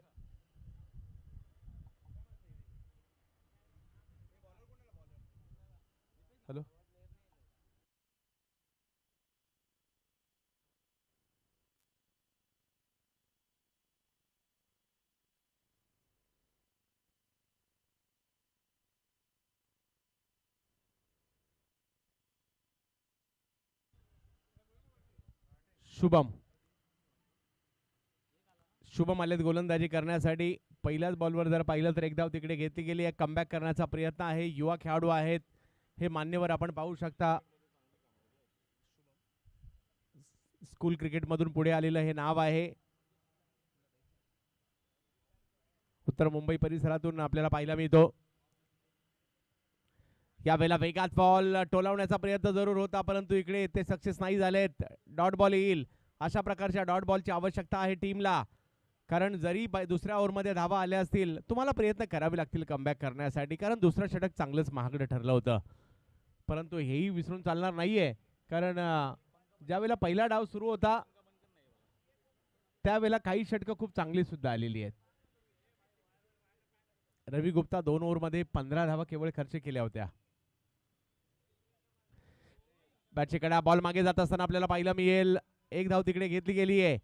हॅलो शुभम आलेत गोलंदाजी करण्यासाठी. पहिल्याच बॉलवर जर पाहिलं तर एक धाव तिकडे घेतली गेली आहे. कमबॅक करण्याचा प्रयत्न आहे. युवा खेळाडू आहेत हे मान्यवर आपण पाहू शकता. स्कूल क्रिकेटमधून पुढे आलेलं हे नाव आहे. उत्तर मुंबई परिसरातून आपल्याला पाहायला मिळतो. यावेळेला वेगात बॉल टोलावण्याचा प्रयत्न जरूर होता, परंतु इकडे ते सक्सेस नाही झालेत. डॉट बॉल येईल. अशा प्रकारच्या डॉट बॉलची आवश्यकता आहे टीमला, कारण जरी दुसऱ्या ओव्हरमध्ये धावा आल्या असतील तुम्हाला प्रयत्न करावे लागतील कमबॅक करण्यासाठी, कारण दुसरं षटक चांगलंच महागडं ठरलं होतं. परंतु हेही विसरून चालणार नाहीये, कारण ज्यावेळेला पहिला डाव सुरू होता त्यावेळेला काही षटकं खूप चांगली सुद्धा आलेली आहेत. रवी गुप्ता 2 ओव्हरमध्ये 15 धावा केवळ खर्च केल्या होत्या. बॅटची कडा बॉल मागे जात असताना आपल्याला पाहायला मिळेल. एक धाव तिकडे घेतली गेली आहे.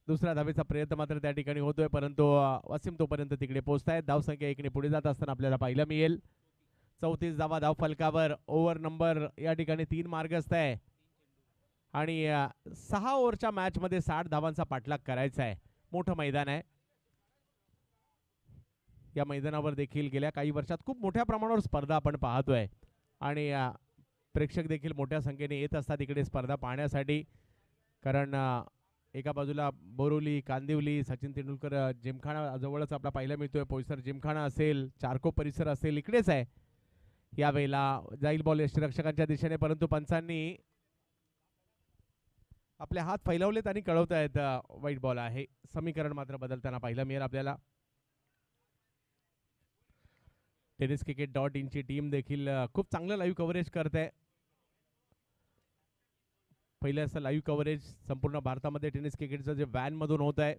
दुसऱ्या धावेचा प्रयत्न मात्र त्या ठिकाणी होतोय, परंतु वसीम तोपर्यंत तिकडे पोहोचतायत. धावसंख्या 1 ने पुढे जात असताना आपल्याला पाहायला मिळेल. 34 धावा धाव फलकावर. ओव्हर नंबर या ठिकाणी 3 मार्गस्थ आहे आणि 6 ओव्हरच्या मॅच मध्ये 60 धावांचा पाठलाग करायचा आहे. मोठं मैदान आहे. या मैदानावर देखील गेल्या काही वर्षात खूप मोठ्या प्रमाणावर स्पर्धा आपण पाहतोय आणि प्रेक्षक देखील मोठ्या संख्येने येत असतात इकडे स्पर्धा पाहण्यासाठी. कारण एका बाजूला बोरिवली, कांदिवली, सचिन तेंडुलकर जिमखाना जवळच आपला पाहायला मिळतोय. पोईसर जिमखाना असेल, चारको परिसर असेल, इकडेच आहे. यावेळेला जाईल बॉल यष्टीरक्षकांच्या दिशेने, परंतु पंचांनी आपले हात फैलावलेत आणि कळवतायत वाईट बॉल आहे. समीकरण मात्र बदलताना पाहायला मिळेल आपल्याला. tenniscricket.in ची टीम देखील खूप चांगलं लाईव्ह कव्हरेज करते. पहिले असं लाईव्ह कव्हरेज संपूर्ण भारतामध्ये टेनिस क्रिकेटचं जे व्हॅन मधून होत आहे.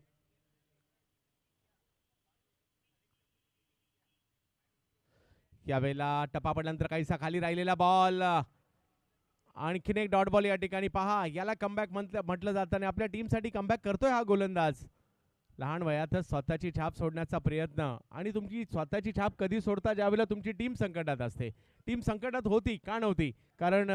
यावेळेला टप्पा पडल्यानंतर काहीसा खाली राहिलेला बॉल, आणखीन एक डॉट बॉल या ठिकाणी. पहा, याला कमबॅक म्हटलं जातं आणि आपल्या टीमसाठी कमबॅक करतोय हा गोलंदाज. लहान वयातच स्वतःची छाप सोडण्याचा प्रयत्न, आणि तुमची स्वतःची छाप कधी सोडता, ज्यावेळेला तुमची टीम संकटात असते. टीम संकटात होती का नव्हती, कारण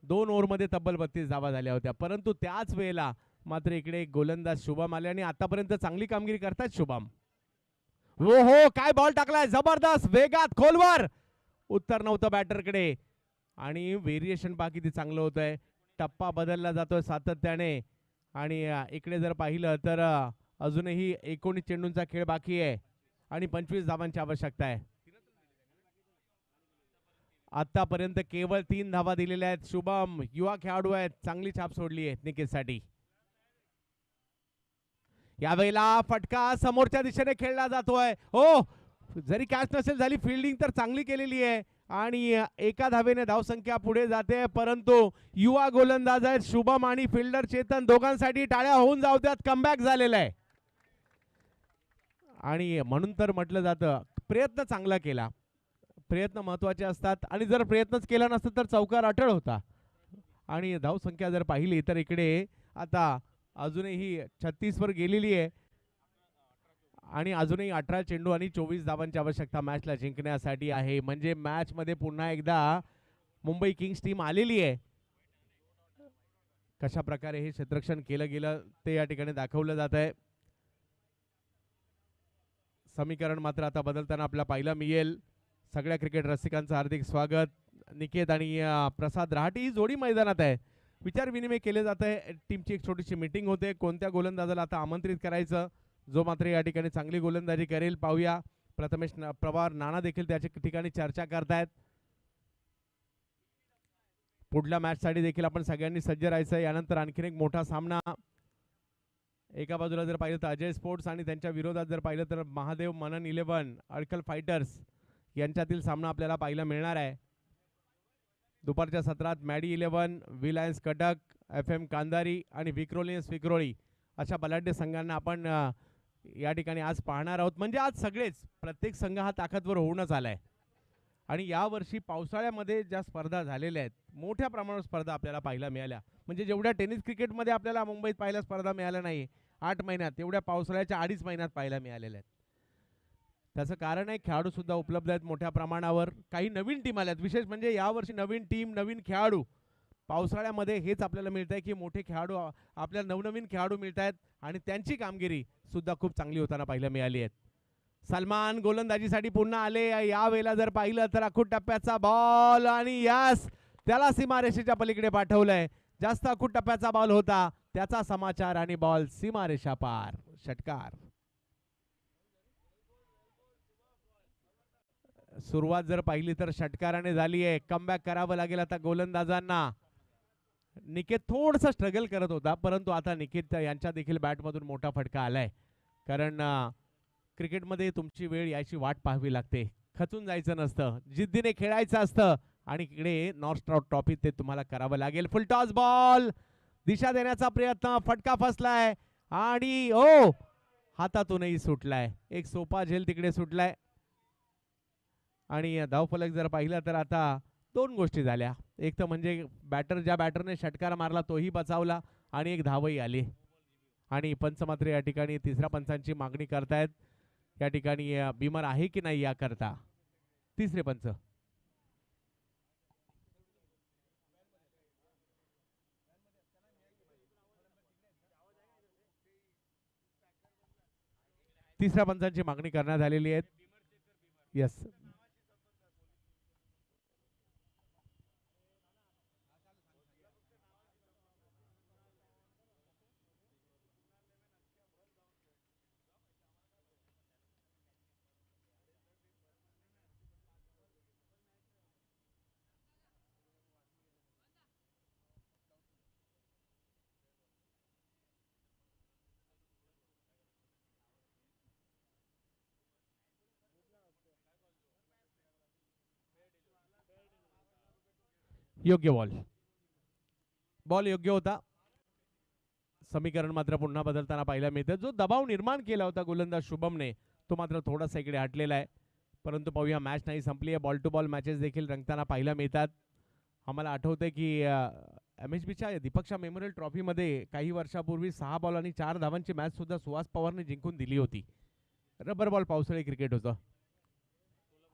2 ओव्हरमध्ये तब्बल 32 धावा झाल्या होत्या, परंतु त्याच वेळेला मात्र इकडे गोलंदाज शुभम आले आणि आतापर्यंत चांगली कामगिरी करतात शुभम. हो हो, काय बॉल टाकलाय, जबरदस्त वेगात खोलवर. उत्तर नव्हतं बॅटरकडे आणि व्हेरिएशन पहा किती चांगलं होतंय. टप्पा बदलला जातोय सातत्याने आणि इकडे जर पाहिलं तर अजूनही 19 चेंडूंचा खेळ बाकी आहे आणि 25 धावांची आवश्यकता आहे. आतापर्यंत केवळ 3 धावा दिलेल्या आहेत. शुभम युवा खेळाडू आहेत, चांगली छाप सोडली आहे निकेतसाठी. यावेळेला फटका समोरच्या दिशेने खेळला जातोय. हो, जरी कॅच नसेल झाली, फिल्डिंग तर चांगली केलेली आहे आणि एका धावेने धावसंख्या पुढे जाते, परंतु युवा गोलंदाज आहेत शुभम आणि फिल्डर चेतन, दोघांसाठी टाळ्या होऊन जाऊ द्यात. कमबॅक झालेला आहे आणि म्हणून तर म्हटलं जातं प्रयत्न चांगला केला. प्रयत्न महत्वाचे असतात आणि जर प्रयत्नच केला नसता तर चौकार अटळ होता. आणि धावसंख्या जर पाहिली तर इकडे आता अजूनही 36 वर गेलेली आहे आणि अजूनही 18 चेंडू आणि 24 धावांची आवश्यकता मॅचला जिंकण्यासाठी आहे. म्हणजे मॅच मध्ये पुन्हा एकदा मुंबई किंग्स टीम आलेली आहे. कशा प्रकारे हे क्षेत्ररक्षण केलं गेलं ते या ठिकाणी दाखवलं जात आहे. समीकरण मात्र आता बदलताना आपल्याला पाहायला मिळेल. सगळ्या क्रिकेट रसिकांचं हार्दिक स्वागत. निकेत आणि प्रसाद रहाटी ही जोडी मैदानात आहे. विचार विनिमय केले जात आहे. टीमची एक छोटीशी मीटिंग होते, कोणत्या गोलंदाजाला आता आमंत्रित करायचं, जो मात्र या ठिकाणी चांगली गोलंदाजी करेल. पाहूया. प्रथमेश पवार, नाना देखील त्याच्या ठिकाणी चर्चा करतायत. पुढल्या मॅच साठी देखील आपण सगळ्यांनी सज्ज राहायचं. यानंतर आणखीन एक मोठा सामना. एका बाजूला जर पाहिलं तर अजय स्पोर्ट्स आणि त्यांच्या विरोधात जर पाहिलं तर महादेव मनन 11 अडकल फायटर्स यांच्यातील सामना आपल्याला पाहायला मिळणार आहे. दुपारच्या सत्रात मॅडी 11, विलायन्स कटक, FM कांदारी आणि विक्रोळी अशा बलाढ्य संघांना आपण या ठिकाणी आज पाहणार आहोत. म्हणजे आज सगळेच प्रत्येक संघ हा ताकदवर होऊनच आलाय आणि यावर्षी पावसाळ्यामध्ये ज्या स्पर्धा झालेल्या आहेत, मोठ्या प्रमाणावर स्पर्धा आपल्याला पाहायला मिळाल्या. म्हणजे जेवढ्या टेनिस क्रिकेटमध्ये आपल्याला मुंबईत पाहायला स्पर्धा मिळाल्या नाही 8 महिन्यात, तेवढ्या पावसाळ्याच्या 2.5 महिन्यात पाहायला मिळालेल्या आहेत. त्याचं कारण आहे खेळाडू सुद्धा उपलब्ध आहेत मोठ्या प्रमाणावर. काही नवीन टीम आल्यात. विशेष म्हणजे यावर्षी नवीन टीम, नवीन खेळाडू. पावसाळ्यामध्ये हेच आपल्याला मिळत आहे की मोठे खेळाडू, आपल्याला नवनवीन खेळाडू मिळत आहेत आणि त्यांची कामगिरी सुद्धा खूप चांगली होताना पाहायला मिळाली आहे. सलमान गोलंदाजीसाठी पुन्हा आले. यावेळेला जर पाहिलं तर अखूट टप्प्याचा बॉल आणि यस, त्याला सीमारेषेच्या पलीकडे पाठवलंय. जास्त अखूट टप्प्याचा बॉल होता, त्याचा समाचार आणि बॉल सीमारेषा पार. षटकार. सुरुवात जर पाहिली तर षटकाराने झाली आहे. कमबॅक करावं लागेल आता गोलंदाजांना. निकेत थोडंसं स्ट्रगल करत होता, परंतु आता निकेत यांच्या देखील बॅटमधून मोठा फटका आलाय. कारण क्रिकेटमध्ये तुमची वेळ याची वाट पाहावी लागते. खचून जायचं नसतं, जिद्दीने खेळायचं असतं आणि इकडे नॉर्थ स्टार ट्रॉफी ते तुम्हाला करावं लागेल. फुल टॉस बॉल, दिशा देण्याचा प्रयत्न, फटका फसलाय आणि ओ हातातूनही सुटलाय. एक सोपा झेल तिकडे सुटलाय आणि धावफलक जर पाहिला तर आता 2 गोष्टी झाल्या. एक तर म्हणजे ज्या बॅटरने षटकार मारला तोही बचावला आणि एक धावही आली. आणि पंच मात्र या ठिकाणी तिसऱ्या पंचांची मागणी करतायत. या ठिकाणी बिमर आहे की नाही याकरता. तिसरे पंच तिसऱ्या पंचांची मागणी करण्यात आलेली आहे. येस, योग्य बॉल. बॉल योग्य होता. समीकरण मात्र पुन्हा बदलताना पाहायला मिळतं. जो दबाव निर्माण केला होता गोलंदाज शुभमने तो मात्र थोडासा इकडे हटलेला आहे. परंतु पाहूया, मॅच नाही संपली आहे. बॉल टू बॉल मॅचेस देखील रंगताना पाहायला मिळतात. आम्हाला आठवतंय की MHBच्या दीपक्षा मेमोरियल ट्रॉफीमध्ये काही वर्षापूर्वी 6 बॉल आणि 4 धावांची मॅच सुद्धा सुहास पवारने जिंकून दिली होती. रबर बॉल पावसाळी क्रिकेट होतं.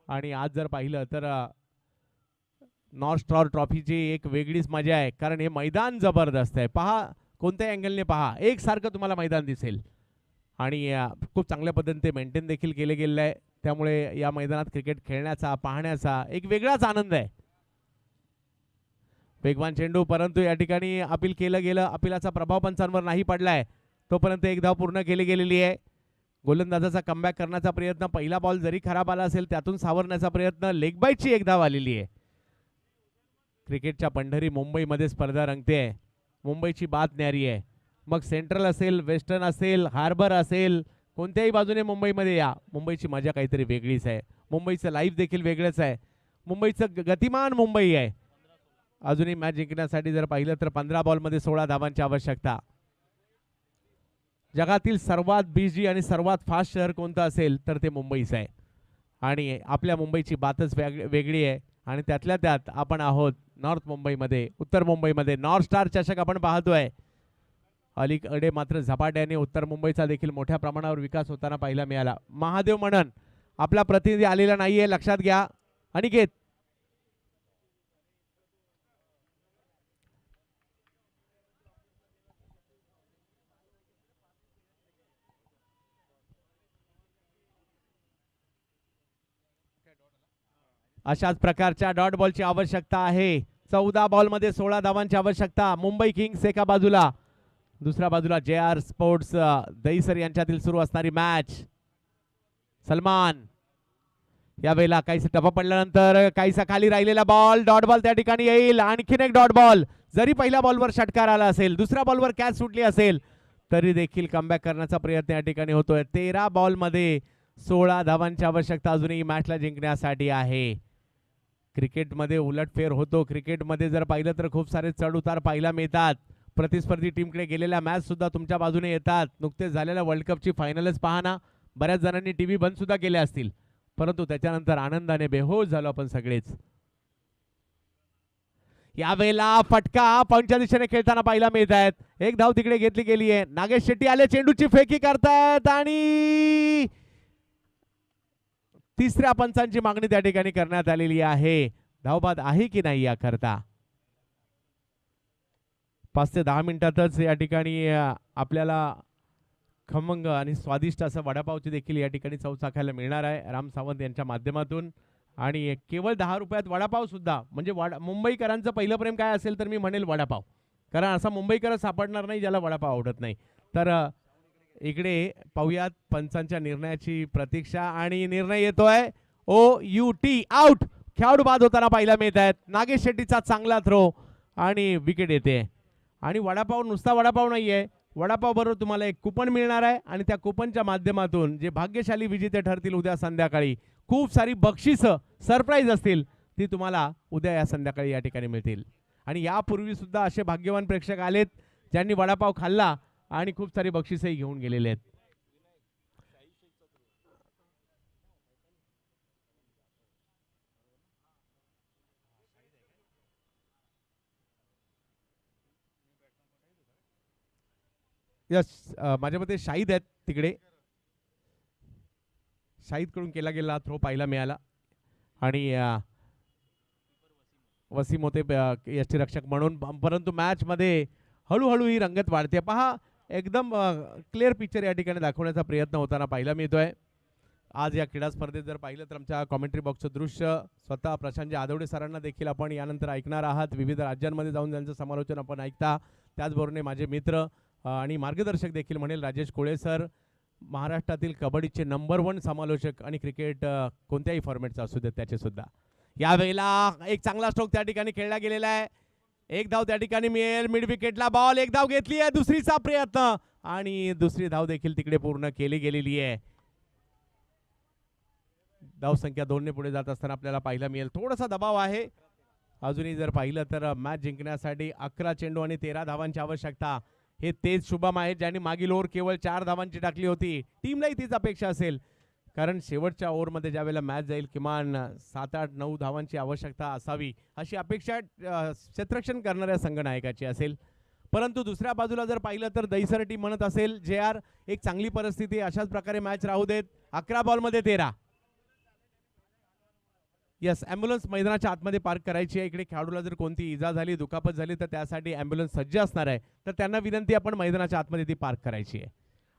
आणि आज जर पाहिलं तर नॉर्थ स्टार ट्रॉफीची एक वेगळीच मजा आहे, कारण हे मैदान जबरदस्त आहे. पहा, कोणत्या अँगलने पहा, एकसारखं तुम्हाला मैदान दिसेल. आणि खूप चांगल्या पद्धतीने ते मेंटेन देखील केले गेलेलं आहे. त्यामुळे या मैदानात क्रिकेट खेळण्याचा, पाहण्याचा एक वेगळाच आनंद आहे. वेगवान चेंडू, परंतु या ठिकाणी अपील केलं गेलं. अपिलाचा प्रभाव पंचांवर नाही पडलाय. तोपर्यंत एक धाव पूर्ण केली गेलेली आहे. गोलंदाजाचा कमबॅक करण्याचा प्रयत्न, पहिला बॉल जरी खराब आला असेल त्यातून सावरण्याचा प्रयत्न, लेग बाईटची एक धाव आलेली आहे. क्रिकेटच्या पंढरी मुंबईमध्ये स्पर्धा रंगते आहे. मुंबईची बात न्यारी आहे. मग सेंट्रल असेल, वेस्टर्न असेल, हार्बर असेल, कोणत्याही बाजूने मुंबईमध्ये या, मुंबईची मजा काहीतरी वेगळीच आहे. मुंबईचं लाईफ देखील वेगळंच आहे. मुंबईचं गतिमान मुंबई आहे. अजूनही मॅच जिंकण्यासाठी जर पाहिलं तर 15 बॉलमध्ये 16 धावांची आवश्यकता. जगातील सर्वात बिझी आणि सर्वात फास्ट शहर कोणतं असेल तर ते मुंबईच आहे. आणि आपल्या मुंबईची बातच वेगळी आहे. आणि त्यातल्या त्यात आपण आहोत नॉर्थ मुंबईमध्ये, उत्तर मुंबईमध्ये. नॉर्थ स्टार चषक आपण पाहतोय. अलीकडे मात्र झपाट्याने उत्तर मुंबईचा देखील मोठ्या प्रमाणावर विकास होताना पाहायला मिळाला. महादेव म्हणन आपला प्रतिनिधी आलेला नाहीये, लक्षात घ्या. अनिकेत, अशाच प्रकारच्या डॉट बॉलची आवश्यकता आहे. 14 बॉलमध्ये 16 धावांची आवश्यकता. मुंबई किंग्स एका बाजूला, दुसऱ्या बाजूला JR स्पोर्ट्स दहीसर यांच्यातील सुरू असणारी मॅच. सलमान यावेळेला काहीसा टप्पा पडल्यानंतर काहीसा खाली राहिलेला बॉल, डॉट बॉल त्या ठिकाणी येईल. आणखीन एक डॉट बॉल. जरी पहिल्या बॉलवर षटकार आला असेल, दुसऱ्या बॉलवर कॅच सुटली असेल, तरी देखील कमबॅक करण्याचा प्रयत्न या ठिकाणी होतोय. 13 बॉलमध्ये 16 धावांची आवश्यकता अजूनही मॅचला जिंकण्यासाठी आहे. क्रिकेटमध्ये उलटफेर होतो. क्रिकेटमध्ये जर पाहिलं तर खूप सारे चढ उतार पाहायला मिळतात. प्रतिस्पर्धी टीमकडे गेलेल्या मॅच सुद्धा तुमच्या बाजूने येतात. नुकतेच झालेल्या वर्ल्ड कपची फायनलच पहा ना. बऱ्याच जणांनी टीव्ही बंद सुद्धा केले असतील, परंतु त्याच्यानंतर आनंदाने बेहोश झालो आपण सगळेच. यावेळेला फटका पंचच्या दिशेने खेळताना पाहायला मिळत आहेत. एक धाव तिकडे घेतली गेली आहे. नागेश शेट्टी आले, चेंडूची फेकी करतायत आणि तिसऱ्या पंचांची मागणी त्या ठिकाणी करण्यात आलेली आहे. धावबाद आहे की नाही याकरता. 5 ते 10 मिनिटातच या ठिकाणी आपल्याला खमंग आणि स्वादिष्ट असं वडापावची देखील या ठिकाणी चव चाखायला मिळणार आहे राम सावंत यांच्या माध्यमातून. आणि केवळ 10 रुपयात वडापाव सुद्धा, म्हणजे मुंबईकरांचं पहिलं प्रेम काय असेल तर मी म्हणेल वडापाव. कारण असा मुंबईकर सापडणार नाही ज्याला वडापाव आवडत नाही. तर इकडे पाहूयात पंचांच्या निर्णयाची प्रतीक्षा, आणि निर्णय येतोय OUT, आउट. खेळाडू बाद होताना पाहायला मिळत आहेत. नागेश शेट्टीचा चांगला थ्रो आणि विकेट येते. आणि वडापाव नुसता वडापाव नाहीये, वडापाव बरोबर तुम्हाला एक कुपन मिळणार आहे. आणि त्या कुपनच्या माध्यमातून जे भाग्यशाली विजेते ठरतील उद्या संध्याकाळी, खूप सारी बक्षिसं सरप्राईज असतील, ती तुम्हाला उद्या या संध्याकाळी या ठिकाणी मिळतील. आणि यापूर्वी सुद्धा असे भाग्यवान प्रेक्षक आलेत ज्यांनी वडापाव खाल्ला आणि खूप सारी बक्षिसही घेऊन गेलेले आहेत. यस, माझ्या मते शाहिद आहेत तिकडे. शाहिद कडून केला गेला थ्रो पाहायला मिळाला. आणि वसीम होते यष्टीरक्षक म्हणून. परंतु मॅच मध्ये हळूहळू ही रंगत वाढते. पहा, एकदम क्लिअर पिक्चर या ठिकाणी दाखवण्याचा प्रयत्न होताना पाहायला मिळतोय. आज या क्रीडा स्पर्धेत जर पाहिलं तर आमच्या कॉमेंट्री बॉक्सचं दृश्य स्वतः प्रशांतजी आदवडे सरांना देखील आपण यानंतर ऐकणार आहात. विविध राज्यांमध्ये जाऊन त्यांचं समालोचन आपण ऐकता. त्याचबरोबर माझे मित्र आणि मार्गदर्शक देखील म्हणेल राजेश कोळे सर, महाराष्ट्रातील कबड्डीचे नंबर 1 समालोचक आणि क्रिकेट कोणत्याही फॉर्मॅटचा असू देत त्याचे सुद्धा. यावेळेला एक चांगला स्ट्रोक त्या ठिकाणी खेळला गेलेला आहे. एक धाव त्या ठिकाणी मिळेल. मिड विकेटला बॉल, एक धाव घेतली आहे. दुसरीचा प्रयत्न आणि दुसरी धाव देखील तिकडे पूर्ण केली गेलेली आहे. धावसंख्या 2 ने पुढे जात असताना आपल्याला पाहायला मिळेल थोडासा दबाव आहे. अजूनही जर पाहिलं तर मॅच जिंकण्यासाठी 11 चेंडू आणि 13 धावांची आवश्यकता. हे तेच शुभम आहेत ज्यांनी मागील ओव्हर केवळ 4 धावांची टाकली होती. टीमलाही तीच अपेक्षा असेल, कारण शेवटच्या ओव्हरमध्ये ज्यावेळेला मॅच जाईल किमान 7, 8, 9 धावांची आवश्यकता असावी अशी अपेक्षा क्षेत्ररक्षण करणाऱ्या संघनायकाची असेल. परंतु दुसऱ्या बाजूला जर पाहिलं तर दहिसर टीम म्हणत असेल JR एक चांगली परिस्थिती, अशाच प्रकारे मॅच राहू देत. 11 बॉलमध्ये 13. यस, ॲम्ब्युलन्स मैदानाच्या आतमध्ये पार्क करायची आहे. इकडे खेळाडूला जर कोणती इजा झाली, दुखापत झाली तर त्यासाठी ॲम्ब्युलन्स सज्ज असणार आहे. तर त्यांना विनंती आपण मैदानाच्या आतमध्ये ती पार्क करायची आहे.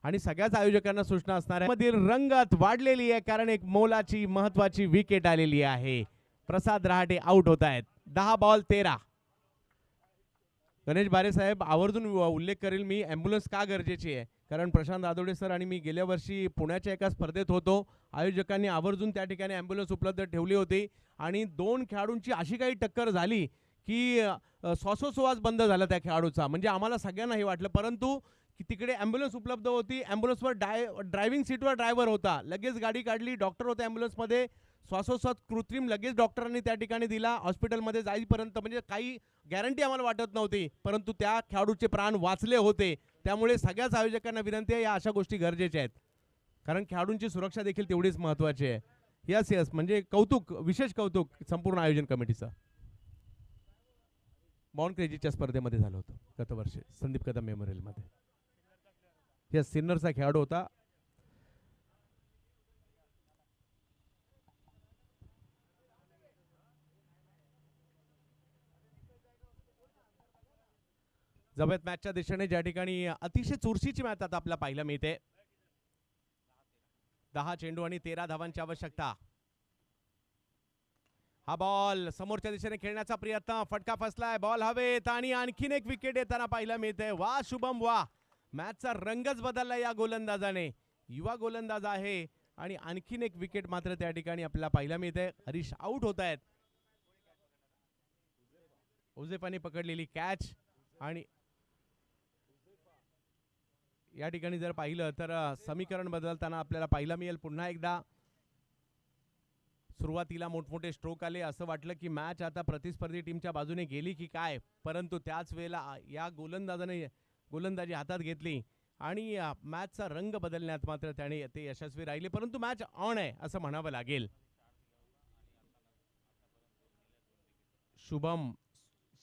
आणि सगळ्याच आयोजकांना सूचना असणार आहे. मधील रंगत वाढलेली आहे कारण एक मोलाची महत्वाची विकेट आलेली आहे. प्रसाद रहाटे आउट होत आहेत. 10 बॉल 13. गणेश बारे साहेब आवर्जून उल्लेख करेल मी, ॲम्ब्युलन्स का गरजेची आहे, कारण प्रशांत आदवडे सर आणि मी गेल्या वर्षी पुण्याच्या एका स्पर्धेत होतो. आयोजकांनी आवर्जून त्या ठिकाणी ॲम्ब्युलन्स उपलब्ध ठेवली होती आणि 2 खेळाडूंची अशी काही टक्कर झाली की श्वासोच्छवास बंद झाला त्या खेळाडूचा. म्हणजे आम्हाला सगळ्यांना हे वाटलं, परंतु की तिकडे ॲम्ब्युलन्स उपलब्ध होती. ॲम्ब्युलन्सवर ड्रायव्हिंग सीटवर ड्रायव्हर होता. लगेच गाडी काढली, डॉक्टर होते ॲम्ब्युलन्समध्ये. श्वासोच्छवास कृत्रिम लगेच डॉक्टरांनी त्या ठिकाणी दिला. हॉस्पिटलमध्ये जाईपर्यंत म्हणजे काही गॅरंटी आम्हाला वाटत नव्हती, परंतु त्या खेळाडूचे प्राण वाचले होते. त्यामुळे सगळ्याच आयोजकांना विनंती आहे, या अशा गोष्टी गरजेच्या आहेत, कारण खेळाडूंची सुरक्षा देखील तेवढीच महत्त्वाची आहे. यस यस, म्हणजे कौतुक, विशेष कौतुक संपूर्ण आयोजन कमिटीचं. बॉन्ड क्रेजीच्या स्पर्धेमध्ये झालं होतं गतवर्षी संदीप कदम मेमोरियलमध्ये. यस, सिन्नरचा खेळाडू होता. जबत मॅचच्या दिशेने ज्या ठिकाणी अतिशय चुरशीची मॅच आता आपल्याला पाहायला मिळते. 10 चेंडू आणि 13 धावांची आवश्यकता. हा बॉल समोरच्या दिशेने खेळण्याचा प्रयत्न, फटका फसलाय, बॉल हवेत आणि आणखीन एक विकेट येताना पाहायला मिळते. वा शुभम वा, मॅचचा रंगच बदलला या गोलंदाजाने. युवा गोलंदाज आहे आणि आणखीन एक विकेट मात्र त्या ठिकाणी आपल्याला पाहायला मिळते. हरीश आउट होत आहेत. उजेफाने पकडलेली कॅच आणि या ठिकाणी जर पाहिलं तर समीकरण बदलताना आपल्याला पाहायला मिळेल. पुन्हा एकदा सुरुवातीला मोठमोठे स्ट्रोक आले, असं वाटलं की मॅच आता प्रतिस्पर्धी टीमच्या बाजूने गेली की काय, परंतु त्याच वेळेला या गोलंदाजाने गोलंदाजी हातात घेतली आणि मॅचचा रंग बदलण्यात मात्र त्याने ते यशस्वी राहिले. परंतु मॅच ऑन आहे असं म्हणावं लागेल. शुभम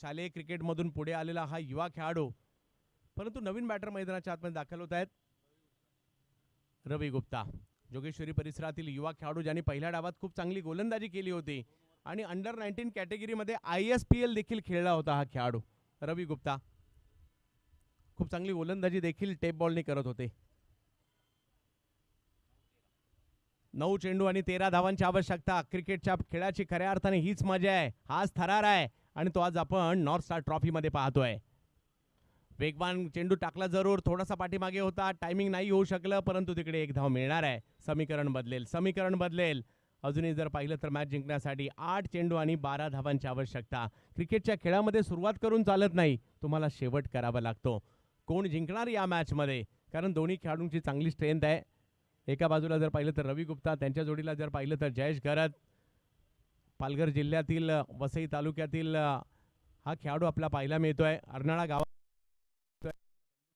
शालेय क्रिकेटमधून पुढे आलेला हा युवा खेळाडू, परंतु नवीन बॅटर मैदानाच्या आतमध्ये दाखल होत आहेत. रवी गुप्ता, जोगेश्वरी परिसरातील युवा खेळाडू ज्यांनी पहिल्या डावात खूप चांगली गोलंदाजी केली होती आणि अंडर 19 कॅटेगरीमध्ये ISPL देखील खेळला होता हा खेळाडू. रवी गुप्ता खूप चांगली गोलंदाजी देखील टेप बॉलने करत होते. 9 चेंडू आणि 13 धावांची आवश्यकता. क्रिकेटच्या खेळाची खऱ्या अर्थाने हीच मजा आहे, हाच थरार आहे आणि तो आज आपण नॉर्थ स्टार ट्रॉफी मध्ये पाहतोय. वेगवान चेंडू टाकला जरूर, थोडासा पाठीमागे होता, टायमिंग नाही होऊ शकलं, परंतु तिकडे एक धाव मिळणार आहे. समीकरण बदलेल, समीकरण बदलेल. अजूनही जर पाहिलं तर मॅच जिंकण्यासाठी 8 चेंडू आणि 12 धावांची आवश्यकता. क्रिकेटच्या खेळामध्ये सुरुवात करून चालत नाही, तुम्हाला शेवट करावा लागतो. कोण जिंकणार या मॅचमध्ये, कारण दोन्ही खेळाडूंची चांगली स्ट्रेंथ आहे. एका बाजूला जर पाहिलं तर रवी गुप्ता, त्यांच्या जोडीला जर पाहिलं तर जयेश गरत. पालघर जिल्ह्यातील वसई तालुक्यातील हा खेळाडू आपला पाहायला मिळतोय. अर्नाळा गावात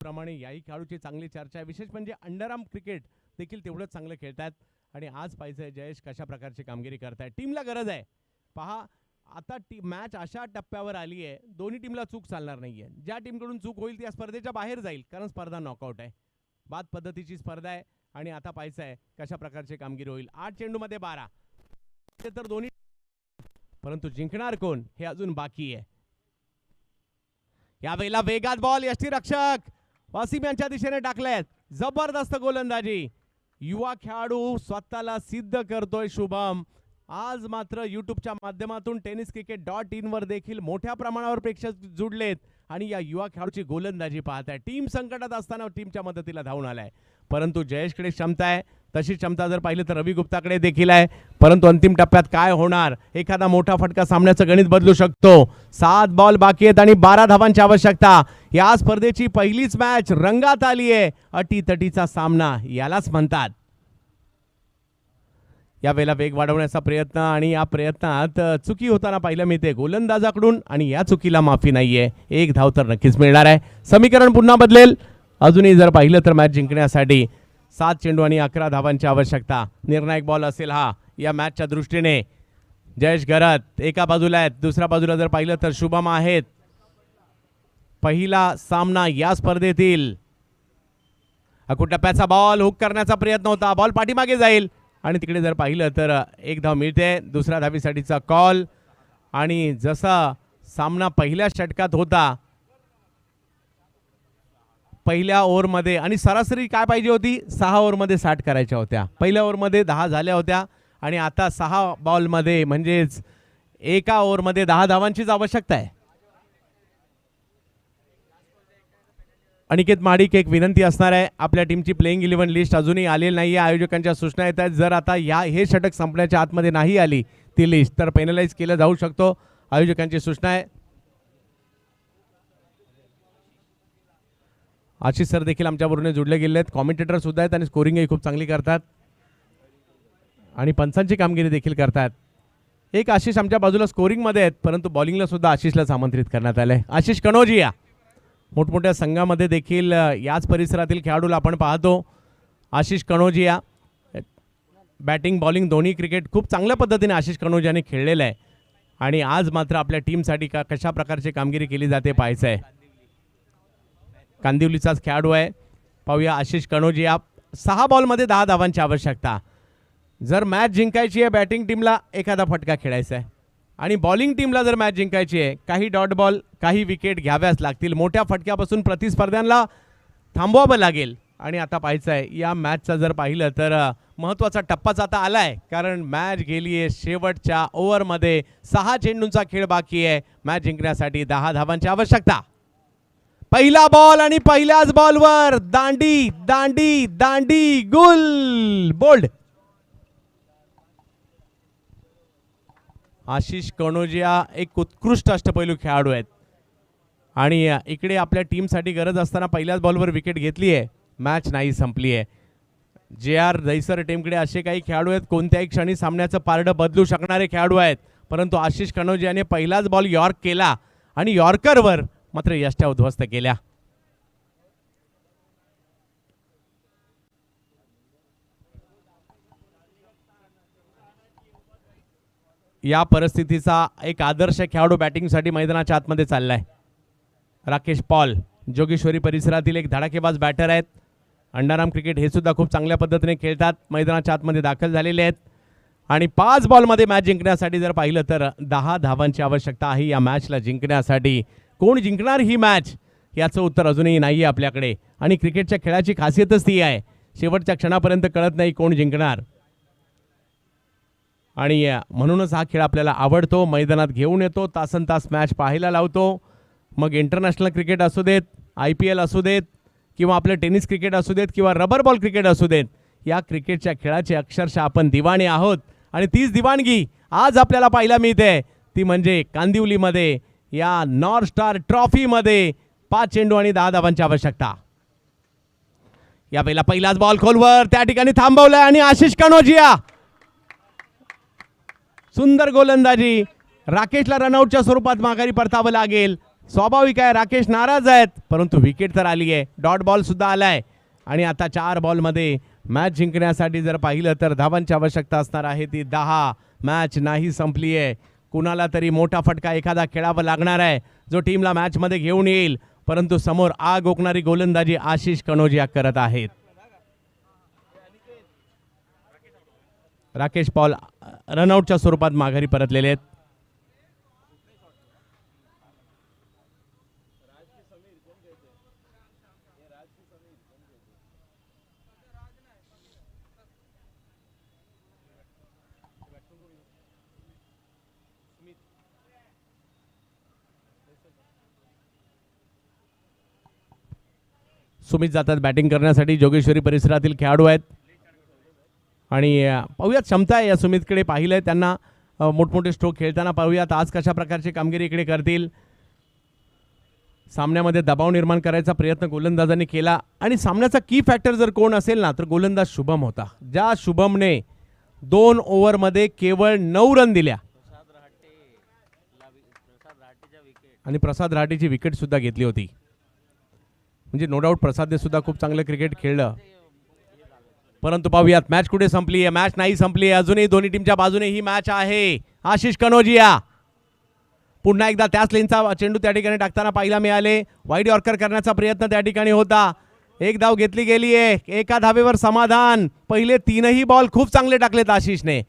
प्रमाणे याही खेळाडूची चांगली चर्चा आहे. विशेष म्हणजे अंडरआर्म क्रिकेट देखील तेवढंच चांगलं खेळतात आणि आज पाहिजे जयेश कशा प्रकारची कामगिरी करतायत. टीमला गरज आहे. पहा आता मॅच अशा टप्प्यावर आली आहे, दोन्ही टीमला चूक चालणार नाहीये. ज्या टीमकडून चूक होईल ती या स्पर्धेच्या बाहेर जाईल, कारण स्पर्धा नॉकआउट आहे, बाद पद्धतीची स्पर्धा आहे आणि आता पाहायचं आहे कशा प्रकारची कामगिरी होईल. 8 चेंडूमध्ये 12 तर दोन्ही, परंतु जिंकणार कोण हे अजून बाकी आहे. यावेळेला वेगात बॉल, यष्टीरक्षक वासिम यांच्या दिशेने टाकलेत. जबरदस्त गोलंदाजी. युवा खेळाडू स्वतःला सिद्ध करतोय शुभम. आज मात्र यूट्यूबच्या माध्यमातून tenniscricket.in वर देखील मोठ्या प्रमाणावर प्रेक्षक जुडलेत आणि या युवा खेळाडूची गोलंदाजी पाहताय. टीम संकटात असताना टीमच्या मदतीला धावून आलाय. परंतु जयेशकडे क्षमता आहे, तशी क्षमता जर पाहिलं तर रवी गुप्ताकडे देखील आहे. परंतु अंतिम टप्प्यात काय होणार, एखादा मोठा फटका सामन्याचं गणित बदलू शकतो. 7 बॉल बाकी आहेत आणि 12 धावांची आवश्यकता. या स्पर्धेची पहिलीच मॅच रंगात आली आहे. अटीतटीचा सामना यालाच म्हणतात. यावेळेला वेग वाढवण्याचा प्रयत्न आणि या प्रयत्नात चुकी होताना पाहिलं मिळते गोलंदाजाकडून आणि या चुकीला माफी नाहीये. 1 धाव तर नक्कीच मिळणार आहे. समीकरण पुन्हा बदलेल. अजूनही जर पाहिलं तर मॅच जिंकण्यासाठी 7 चेंडू आणि 11 धावांची आवश्यकता. निर्णायक बॉल असेल हा या मॅचच्या दृष्टीने. जयेश घरत एका बाजूला आहेत, दुसऱ्या बाजूला जर पाहिलं तर शुभम आहेत. पहिला सामना या स्पर्धेतील. टप्प्याचा बॉल हुक करण्याचा प्रयत्न होता. बॉल पाठीमागे जाईल आणि तिकडे जर पाहिलं तर 1 धाव मिळते. दुसऱ्या धावीसाठीचा कॉल. आणि जसा सामना पहिल्या षटकात होता पहिल्या ओव्हरमध्ये, आणि सरासरी काय पाहिजे होती 6 ओव्हरमध्ये 60 करायच्या होत्या. पहिल्या ओव्हरमध्ये 10 झाल्या होत्या आणि आता 6 बॉलमध्ये म्हणजेच एका ओव्हरमध्ये 10 धावांचीच आवश्यकता आहे. अनिकेत महाडिक, एक विनंती असणार आहे. आपल्या टीमची प्लेइंग 11 लिस्ट अजूनही आलेली नाही आहे. आयोजकांच्या सूचना येत आहेत. जर आता हे षटक संपण्याच्या आतमध्ये नाही आली ती लिस्ट तर पेनलाइज केलं जाऊ शकतो. आयोजकांची सूचना आहे. आशिष सर देखील आमच्याबरोबर जुडले गेले आहेत. कॉमेंटेटर सुद्धा आहेत आणि स्कोरिंगही खूप चांगली करतात आणि पंचांची कामगिरी देखील करतात. एक आशिष आमच्या बाजूला स्कोरिंगमध्ये आहेत, परंतु बॉलिंगला सुद्धा आशिषलाच आमंत्रित करण्यात आले. आशिष कनोजिया मोठमोठ्या संघामध्ये देखील याच परिसरातील खेळाडूला आपण पाहतो. आशिष कनोजिया बॅटिंग बॉलिंग दोन्ही क्रिकेट खूप चांगल्या पद्धतीने आशिष कनोजियाने खेळलेलं आहे आणि आज मात्र आपल्या टीमसाठी कशा प्रकारची कामगिरी केली जाते पाहायचं आहे. कांदिवलीचाच खेळाडू आहे. पाहूया आशिष कनोजिया. 6 बॉलमध्ये 10 धावांची आवश्यकता. जर मॅच जिंकायची आहे बॅटिंग टीमला एखादा फटका खेळायचा आहे आणि बॉलिंग टीमला जर मॅच जिंकायची आहे काही डॉट बॉल काही विकेट घ्याव्याच लागतील. मोठ्या फटक्यापासून प्रतिस्पर्ध्यांना थांबवावं लागेल. आणि आता पाहायचं आहे या मॅचचा जर पाहिलं तर महत्त्वाचा टप्पाच आता आला आहे, कारण मॅच गेली आहे शेवटच्या ओव्हरमध्ये. 6 चेंडूंचा खेळ बाकी आहे. मॅच जिंकण्यासाठी 10 धावांची आवश्यकता. पहिला बॉल आणि पहिल्याच बॉलवर दांडी दांडी दांडी गुल बोल्ड. आशिष कनोजिया एक उत्कृष्ट अष्टपैलू खेळाडू आहेत आणि इकडे आपल्या टीमसाठी गरज असताना पहिल्याच बॉलवर विकेट घेतली आहे. मॅच नाही संपली आहे. JR दहिसर टीमकडे असे काही खेळाडू आहेत कोणत्याही क्षणी सामन्याचं पारडं बदलू शकणारे खेळाडू आहेत, परंतु आशिष कनोजियाने पहिलाच बॉल यॉर्क केला आणि यॉर्करवर मात्र यष्ट्या उद्ध्वस्त केल्या. या परिस्थितीचा एक आदर्श खेळाडू बॅटिंगसाठी मैदानाच्या आतमध्ये चाललाय. राकेश पॉल जोगेश्वरी परिसरातील एक धडाकेबाज बॅटर आहेत. अंडाराम क्रिकेट हे सुद्धा खूप चांगल्या पद्धतीने खेळतात. मैदानाच्या आतमध्ये दाखल झालेले आहेत आणि 5 बॉलमध्ये मॅच जिंकण्यासाठी जर पाहिलं तर 10 धावांची आवश्यकता आहे या मॅचला जिंकण्यासाठी. कोण जिंकणार ही मॅच याचं उत्तर अजूनही नाही आहे आपल्याकडे आणि क्रिकेटच्या खेळाची खासियतच ती आहे, शेवटच्या क्षणापर्यंत कळत नाही कोण जिंकणार. आणि म्हणूनच हा खेळ आपल्याला आवडतो. मैदानात घेऊन येतो, तासन तास मॅच पाहायला लावतो. मग इंटरनॅशनल क्रिकेट असू देत, IPL असू देत किंवा आपलं टेनिस क्रिकेट असू देत किंवा रबर बॉल क्रिकेट असू देत, या क्रिकेटच्या खेळाचे अक्षरशः आपण दिवाणे आहोत आणि तीच दिवाणगी आज आपल्याला पाहायला मिळते. ती म्हणजे कांदिवलीमध्ये या नॉर्थ स्टार ट्रॉफीमध्ये 5 चेंडू आणि 10 धावांची आवश्यकता. यावेळेला पहिलाच बॉल खोलवर त्या ठिकाणी थांबवलाय आणि आशिष कनोजिया सुंदर गोलंदाजी. राकेशला रनआउटच्या स्वरूपात माघारी परतावं लागेल. स्वाभाविक आहे, राकेश नाराज आहेत, परंतु विकेट तर आली आहे. डॉट बॉल सुद्धा आलाय आणि आता 4 बॉलमध्ये मॅच जिंकण्यासाठी जर पाहिलं तर धावांची आवश्यकता असणार आहे ती 10. मॅच नाही संपली आहे. कुणाला तरी मोठा फटका एखादा खेळावा लागणार आहे जो टीमला मॅचमध्ये घेऊन येईल, परंतु समोर आग ओकणारी गोलंदाजी आशिष कनोजिया करत आहेत. राकेश पॉल रनआउटच्या स्वरूपात माघारी परतलेले आहेत. सुमित जातात बॅटिंग करण्यासाठी. जोगेश्वरी परिसरातील खेळाडू आहेत आणि पाहूयात क्षमता आहे या सुमितकडे. पाहिलंय त्यांना मोठमोठे स्ट्रोक खेळताना. पाहूयात आज कशा प्रकारची कामगिरी इकडे करतील. सामन्यामध्ये दबाव निर्माण करायचा प्रयत्न गोलंदाजांनी केला आणि सामन्याचा की फॅक्टर जर कोण असेल ना तर गोलंदाज शुभम होता. ज्या शुभमने 2 ओव्हरमध्ये केवळ 9 रन दिल्या आणि प्रसाद राहटेची विकेट सुद्धा घेतली होती. म्हणजे नो डाऊट प्रसादने सुद्धा खूप चांगलं क्रिकेट खेळलं. परंतु पाहूयात मॅच कुठे संपली आहे. मॅच नाही संपली आहे अजूनही. दोन्ही टीमच्या बाजूने ही मॅच आहे. आशिष कनोजिया पुन्हा एकदा त्याच लेनचा चेंडू त्या ठिकाणी टाकताना पाहायला मिळाले. वाईड यॉर्कर करण्याचा प्रयत्न त्या ठिकाणी होता. एक धाव घेतली गेली आहे. एका धावेवर समाधान. पहिले 3ही बॉल खूप चांगले टाकलेत आशिषने.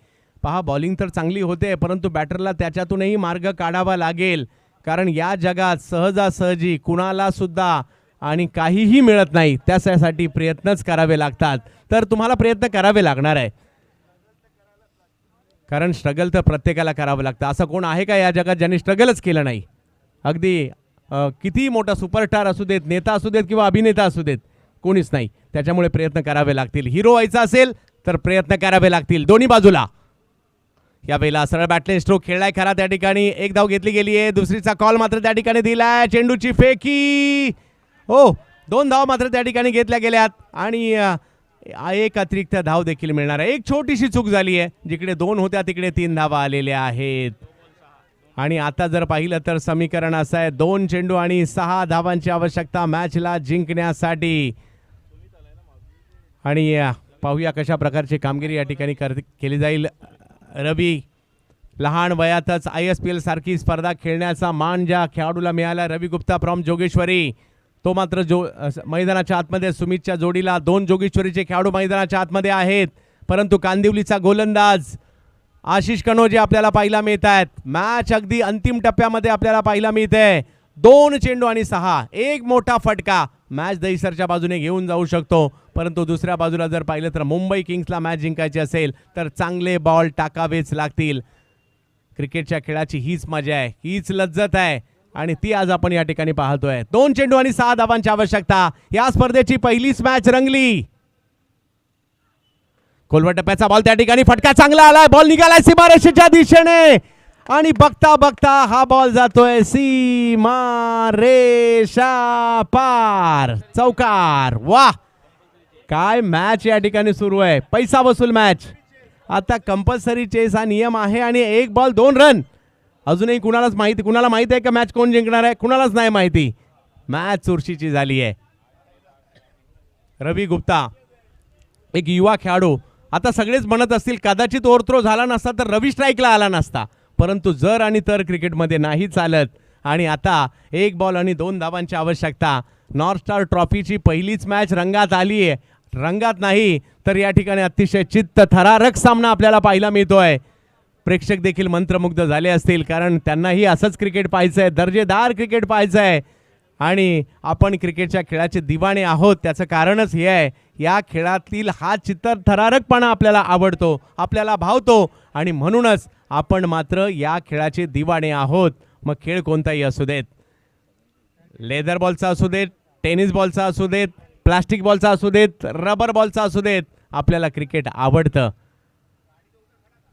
पहा बॉलिंग तर चांगली होते परंतु बॅटरला त्याच्यातूनही मार्ग काढावा लागेल. कारण या जगात सहजासहजी कुणाला सुद्धा आणि काहीही मिळत नाही. त्यासाठी प्रयत्नच करावे लागतात. तर तुम्हाला प्रयत्न करावे लागणार आहे कारण स्ट्रगल तर प्रत्येकाला करावं लागतं. असं कोण आहे का या जगात ज्यांनी स्ट्रगलच केलं नाही. अगदी किती मोठा सुपरस्टार असू देत, नेता असू देत किंवा अभिनेता असू देत, कोणीच नाही. त्याच्यामुळे प्रयत्न करावे लागतील. हिरो व्हायचा असेल तर प्रयत्न करावे लागतील दोन्ही बाजूला. यावेळेला सरळ बॅटले स्ट्रोक खेळलाय खरा त्या ठिकाणी. एक धाव घेतली गेली आहे. दुसरीचा कॉल मात्र त्या ठिकाणी दिलाय. चेंडूची फेकी. हो 2 धाव मात्र त्या ठिकाणी घेतल्या गेल्यात आणि एक अतिरिक्त धाव देखील मिळणार आहे. एक छोटीशी चूक झाली आहे. जिकडे 2 होत्या तिकडे 3 धावा आलेल्या आहेत. आणि आता जर पाहिलं तर समीकरण असं आहे 2 चेंडू आणि 6 धावांची आवश्यकता मॅचला जिंकण्यासाठी. आणि पाहूया कशा प्रकारची कामगिरी या ठिकाणी केली जाईल. रवी लहान वयातच ISPL सारखी स्पर्धा खेळण्याचा मान ज्या खेळाडूला मिळाला रवी गुप्ता फ्रॉम जोगेश्वरी, तो मात्र मैदानाच्या आतमध्ये सुमितच्या जोडीला 2 जोगेश्वरीचे खेळाडू मैदानाच्या आतमध्ये आहेत. परंतु कांदिवलीचा गोलंदाज आशिष कनोजिया आपल्याला पाहायला मिळत आहेत. मॅच अगदी अंतिम टप्प्यामध्ये आपल्याला पाहायला मिळते. 2 चेंडू आणि 6. एक मोठा फटका मॅच दहिसरच्या बाजूने घेऊन जाऊ शकतो. परंतु दुसऱ्या बाजूला जर पाहिलं तर मुंबई किंग्सला मॅच जिंकायची असेल तर चांगले बॉल टाकावेच लागतील. क्रिकेटच्या खेळाची हीच मजा आहे, हीच लज्जत आहे आणि ती आज आपण या ठिकाणी पाहतोय. 2 चेंडू आणि 6 धावांची आवश्यकता. या स्पर्धेची पहिलीच मॅच रंगली. खोलवर टप्प्याचा बॉल त्या ठिकाणी फटका चांगला आलाय. बॉल निघालाय सीमारेषेच्या दिशेने आणि बघता बघता हा बॉल जातोय सीमारेषा पार. चौकार. वाह काय मॅच या ठिकाणी सुरू आहे. पैसा वसूल मॅच. आता कंपल्सरी चेस हा नियम आहे आणि 1 बॉल 2 रन. अजूनही कुणाला माहिती आहे का मॅच कोण जिंकणार आहे? कुणालाच नाही माहिती. मॅच चुरशीची झाली आहे. रवी गुप्ता एक युवा खेळाडू. आता सगळेच म्हणत असतील कदाचित ओव्हरथ्रो झाला नसता तर रवी स्ट्राईकला आला नसता. परंतु जर आणि तर क्रिकेटमध्ये नाही चालत. आणि आता 1 बॉल आणि 2 धावांची आवश्यकता. नॉर्थ स्टार ट्रॉफीची पहिलीच मॅच रंगात आली आहे. रंगात नाही तर या ठिकाणी अतिशय चित्त थरारक सामना आपल्याला पाहायला मिळतोय. प्रेक्षक देखील मंत्रमुग्ध झाले असतील कारण त्यांनाही असंच क्रिकेट पाहायचं आहे, दर्जेदार क्रिकेट पाहायचं आहे. आणि आपण क्रिकेटच्या खेळाचे दिवाणे आहोत. त्याचं कारणच हे आहे या खेळातील हा चित्तथरारकपणा आपल्याला आवडतो, आपल्याला भावतो आणि म्हणूनच आपण मात्र या खेळाचे दिवाणे आहोत. मग खेळ कोणताही असू देत, लेदर बॉलचा असू देत, टेनिस बॉलचा असू देत, प्लास्टिक बॉलचा असू देत, रबर बॉलचा असू देत, आपल्याला क्रिकेट आवडतं.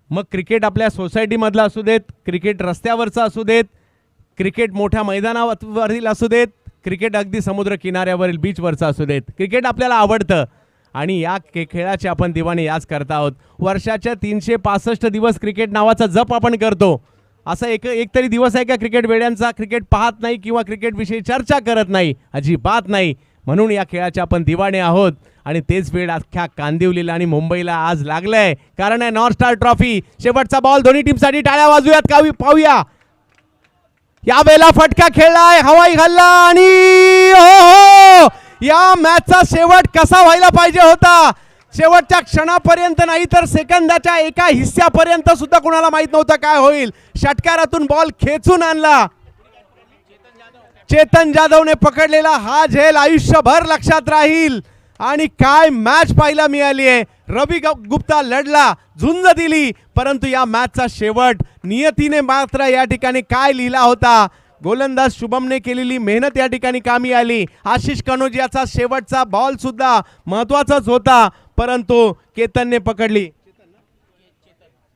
मग क्रिकेट आपल्या सोसायटीमधलं असू देत, क्रिकेट रस्त्यावरचं असू देत, क्रिकेट मोठ्या मैदानावरील असू देत, क्रिकेट अगदी समुद्र किनाऱ्यावरील बीचवरचं असू देत, क्रिकेट आपल्याला आवडतं. आणि या खेळाचे आपण दिवाणे याच करता आहोत. वर्षाच्या 365 दिवस क्रिकेट नावाचा जप आपण करतो. असं एक तरी दिवस आहे का क्रिकेट वेड्यांचा क्रिकेट पाहत नाही किंवा क्रिकेटविषयी चर्चा करत नाही? अजिबात नाही. म्हणून या खेळाचे आपण दिवाणे आहोत. आणि तेच वेळ अख्ख्या कांदिवलीला आणि मुंबईला आज लागलंय. कारण आहे नॉर्थ स्टार ट्रॉफी. शेवटचा बॉल दोन्ही टीमसाठी. टाळ्या वाजूयात का पाहूया. यावेळेला फटका खेळलाय, हवाई हल्ला आणि हो या मॅचचा शेवट कसा व्हायला पाहिजे होता. शेवटच्या क्षणापर्यंत नाही तर सेकंदाच्या एका हिस्स्यापर्यंत सुद्धा कुणाला माहित नव्हतं काय होईल. षटकारातून बॉल खेचून आणला. चेतन जाधवने पकडलेला हा झेल आयुष्यभर लक्षात राहील. आणि काय मॅच पाहायला मिळाली आहे. रवी गुप्ता लढला, झुंज दिली, परंतु या मॅचचा शेवट नियतीने मात्र या ठिकाणी काय लिहिला होता, गोलंदाज शुभमने केलेली मेहनत या ठिकाणी कामी आली. आशिष कनोजियाचा शेवटचा बॉल सुद्धा महत्वाचाच होता, परंतु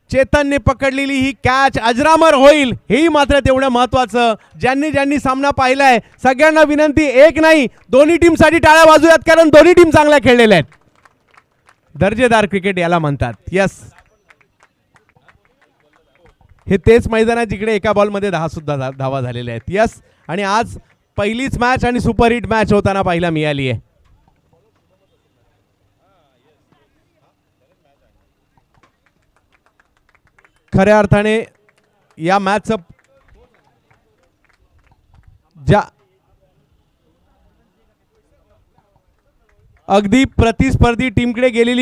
चेतनने पकडलेली ही कॅच अजरामर होईल हेही मात्र तेवढं महत्वाचं. ज्यांनी ज्यांनी सामना पाहिलाय सगळ्यांना विनंती, एक नाही दोन्ही टीमसाठी टाळ्या वाजूयात, कारण दोन्ही टीम चांगल्या खेळलेल्या आहेत. दर्जेदार क्रिकेट याला म्हणतात. यस, हे तेच मैदान आहे जिकडे एका बॉलमध्ये 10 सुद्धा धावा झालेल्या आहेत. यस, आणि आज पहिलीच मॅच आणि सुपरहिट मॅच होताना पाहायला मिळाली आहे. खऱ्या अर्थाने या मॅचचं अगदी प्रतिस्पर्धी टीमकडे गेलेली